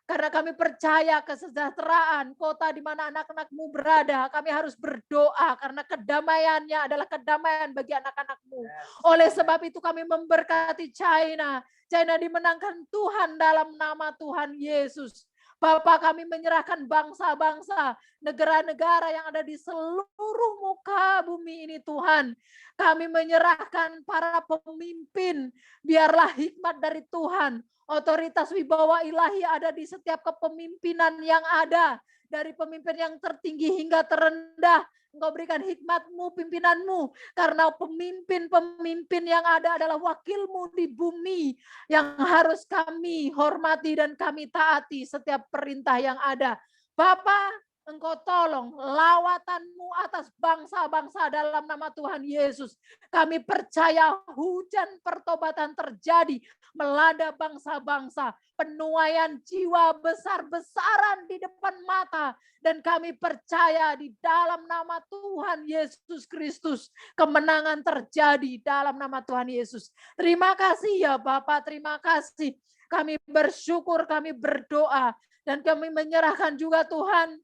Karena kami percaya kesejahteraan kota di mana anak-anak-Mu berada. Kami harus berdoa karena kedamaiannya adalah kedamaian bagi anak-anak-Mu. Oleh sebab itu kami memberkati China. China dimenangkan Tuhan dalam nama Tuhan Yesus. Bapa, kami menyerahkan bangsa-bangsa, negara-negara yang ada di seluruh muka bumi ini Tuhan. Kami menyerahkan para pemimpin, biarlah hikmat dari Tuhan. Otoritas wibawa ilahi ada di setiap kepemimpinan yang ada. Dari pemimpin yang tertinggi hingga terendah. Engkau berikan hikmat-Mu, pimpinan-Mu. Karena pemimpin-pemimpin yang ada adalah wakil-Mu di bumi. Yang harus kami hormati dan kami taati setiap perintah yang ada. Bapa, Engkau tolong lawatan-Mu atas bangsa-bangsa dalam nama Tuhan Yesus. Kami percaya hujan pertobatan terjadi melanda bangsa-bangsa. Penuaian jiwa besar-besaran di depan mata. Dan kami percaya di dalam nama Tuhan Yesus Kristus. Kemenangan terjadi dalam nama Tuhan Yesus. Terima kasih ya Bapak, terima kasih. Kami bersyukur, kami berdoa. Dan kami menyerahkan juga Tuhan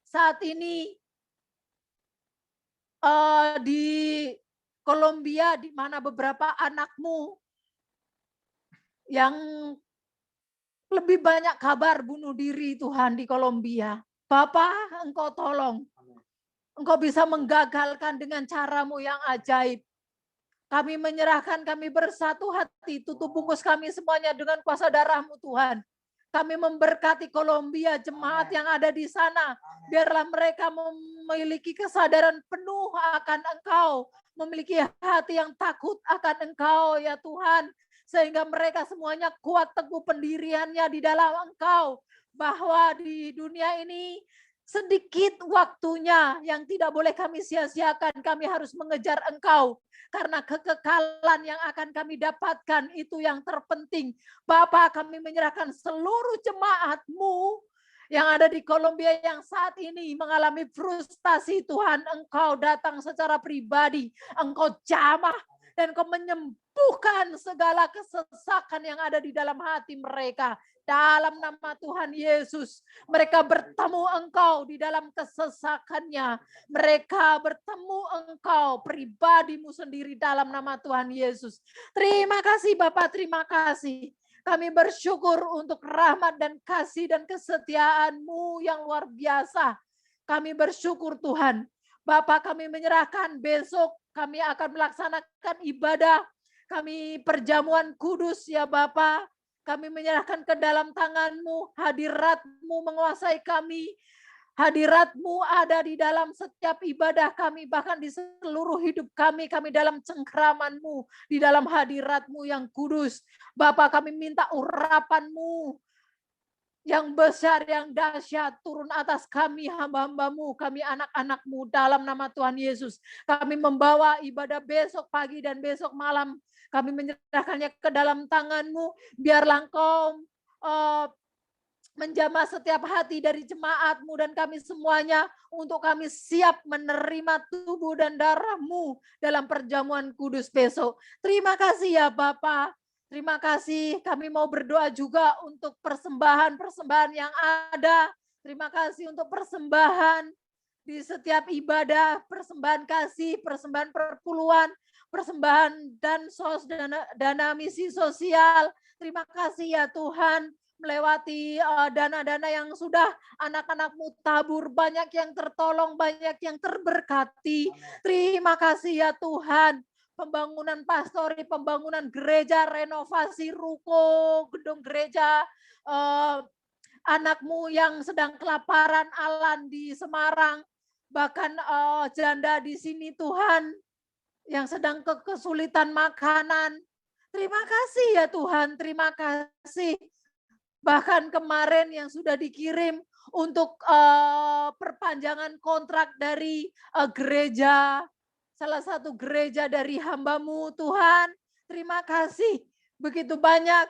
saat ini di Kolombia, di mana beberapa anak-Mu yang lebih banyak kabar bunuh diri Tuhan di Kolombia. Bapak, Engkau tolong. Engkau bisa menggagalkan dengan cara-Mu yang ajaib. Kami menyerahkan, kami bersatu hati, tutup bungkus kami semuanya dengan kuasa darah-Mu Tuhan. Kami memberkati Kolombia, jemaat yang ada di sana. Biarlah mereka memiliki kesadaran penuh akan Engkau. Memiliki hati yang takut akan Engkau ya Tuhan. Sehingga mereka semuanya kuat teguh pendiriannya di dalam Engkau. Bahwa di dunia ini sedikit waktunya yang tidak boleh kami sia-siakan. Kami harus mengejar Engkau. Karena kekekalan yang akan kami dapatkan itu yang terpenting. Bapa, kami menyerahkan seluruh jemaat-Mu yang ada di Kolombia yang saat ini mengalami frustasi. Tuhan, Engkau datang secara pribadi. Engkau jamah dan Engkau menyembuhkan segala kesesakan yang ada di dalam hati mereka. Dalam nama Tuhan Yesus, mereka bertemu Engkau di dalam kesesakannya. Mereka bertemu Engkau, pribadi-Mu sendiri dalam nama Tuhan Yesus. Terima kasih Bapak, terima kasih. Kami bersyukur untuk rahmat dan kasih dan kesetiaan-Mu yang luar biasa. Kami bersyukur Tuhan. Bapak, kami menyerahkan besok kami akan melaksanakan ibadah. Kami perjamuan kudus ya Bapak. Kami menyerahkan ke dalam tangan-Mu, hadirat-Mu menguasai kami. Hadirat-Mu ada di dalam setiap ibadah kami, bahkan di seluruh hidup kami. Kami dalam cengkraman-Mu, di dalam hadirat-Mu yang kudus. Bapa, kami minta urapan-Mu yang besar, yang dahsyat turun atas kami, hamba-hamba-Mu, kami anak-anak-Mu dalam nama Tuhan Yesus. Kami membawa ibadah besok pagi dan besok malam. Kami menyerahkannya ke dalam tangan-Mu. Biarlah Engkau menjamah setiap hati dari jemaat-Mu dan kami semuanya untuk kami siap menerima tubuh dan darah-Mu dalam perjamuan kudus besok. Terima kasih ya Bapa. Terima kasih. Kami mau berdoa juga untuk persembahan-persembahan yang ada. Terima kasih untuk persembahan di setiap ibadah, persembahan kasih, persembahan perpuluhan, persembahan dan dana misi sosial. Terima kasih ya Tuhan, melewati dana-dana yang sudah anak-anak-Mu tabur, banyak yang tertolong, banyak yang terberkati. Terima kasih ya Tuhan, pembangunan pastori, pembangunan gereja, renovasi ruko, gedung gereja, anak-Mu yang sedang kelaparan, Alan di Semarang, bahkan janda di sini Tuhan, yang sedang kesulitan makanan. Terima kasih ya Tuhan, terima kasih. Bahkan kemarin yang sudah dikirim untuk perpanjangan kontrak dari gereja, salah satu gereja dari hamba-Mu Tuhan. Terima kasih. Begitu banyak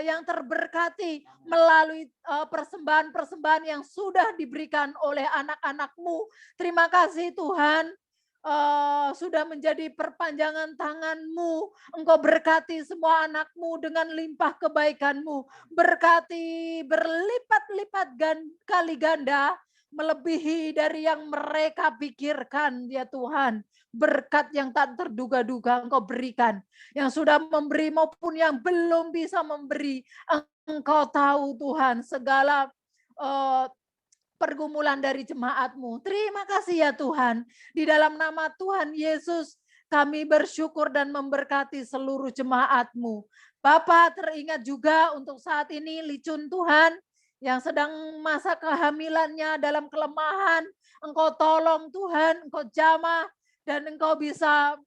yang terberkati melalui persembahan-persembahan yang sudah diberikan oleh anak-anak-Mu. Terima kasih Tuhan, sudah menjadi perpanjangan tangan-Mu. Engkau berkati semua anak-Mu dengan limpah kebaikan-Mu. Berkati berlipat-lipat kali ganda, melebihi dari yang mereka pikirkan ya Tuhan. Berkat yang tak terduga-duga Engkau berikan. Yang sudah memberi maupun yang belum bisa memberi. Engkau tahu Tuhan segala pergumulan dari jemaat-Mu. Terima kasih ya Tuhan. Di dalam nama Tuhan Yesus kami bersyukur dan memberkati seluruh jemaat-Mu. Bapa, teringat juga untuk saat ini Licun Tuhan yang sedang masa kehamilannya dalam kelemahan. Engkau tolong Tuhan, Engkau jamah dan Engkau bisa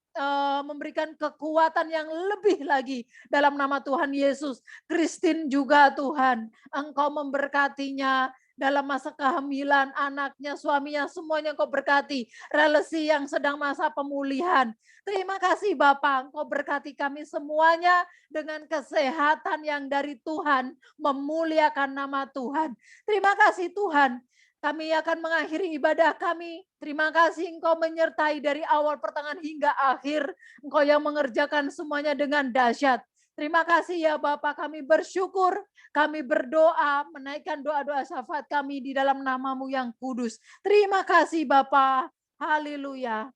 memberikan kekuatan yang lebih lagi dalam nama Tuhan Yesus. Christine juga Tuhan, Engkau memberkatinya dalam masa kehamilan, anaknya, suaminya, semuanya Engkau berkati. Relasi yang sedang masa pemulihan. Terima kasih Bapak, Engkau berkati kami semuanya dengan kesehatan yang dari Tuhan, memuliakan nama Tuhan. Terima kasih Tuhan. Kami akan mengakhiri ibadah kami. Terima kasih Engkau menyertai dari awal, pertengahan hingga akhir. Engkau yang mengerjakan semuanya dengan dahsyat. Terima kasih ya Bapak, kami bersyukur, kami berdoa, menaikkan doa-doa syafaat kami di dalam nama-Mu yang kudus. Terima kasih Bapak. Haleluya.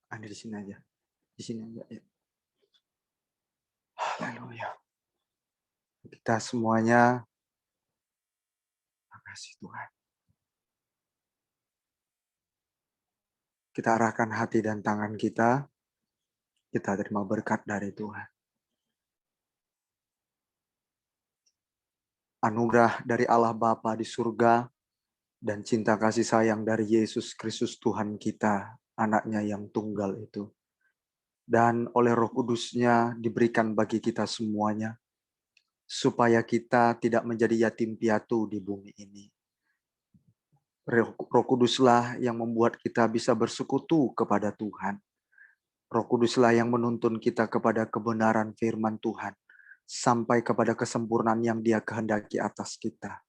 Ada di sini aja. Di sini aja. Ya. Haleluya. Kita semuanya kasih Tuhan. Kita arahkan hati dan tangan kita. Kita terima berkat dari Tuhan. Anugerah dari Allah Bapa di surga dan cinta kasih sayang dari Yesus Kristus Tuhan kita, anaknya yang tunggal itu. Dan oleh Roh Kudus-Nya diberikan bagi kita semuanya. Supaya kita tidak menjadi yatim piatu di bumi ini. Roh Kuduslah yang membuat kita bisa bersekutu kepada Tuhan. Roh Kuduslah yang menuntun kita kepada kebenaran firman Tuhan. Sampai kepada kesempurnaan yang Dia kehendaki atas kita.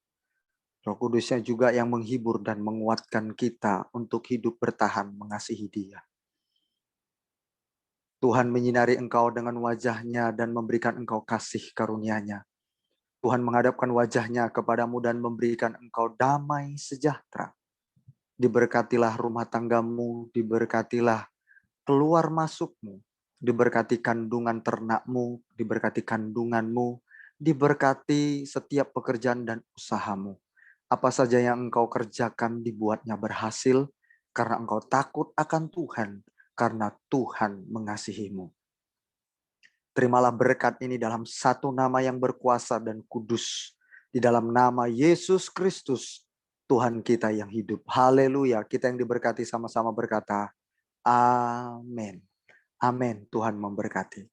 Roh Kudusnya juga yang menghibur dan menguatkan kita untuk hidup bertahan mengasihi Dia. Tuhan menyinari engkau dengan wajah-Nya dan memberikan engkau kasih karunia-Nya. Tuhan menghadapkan wajah-Nya kepadamu dan memberikan engkau damai sejahtera. Diberkatilah rumah tanggamu, diberkatilah keluar masukmu, diberkati kandungan ternakmu, diberkati kandunganmu, diberkati setiap pekerjaan dan usahamu. Apa saja yang engkau kerjakan dibuatnya berhasil, karena engkau takut akan Tuhan, karena Tuhan mengasihimu. Terimalah berkat ini dalam satu nama yang berkuasa dan kudus. Di dalam nama Yesus Kristus, Tuhan kita yang hidup. Haleluya. Kita yang diberkati sama-sama berkata, amin. Amin. Tuhan memberkati.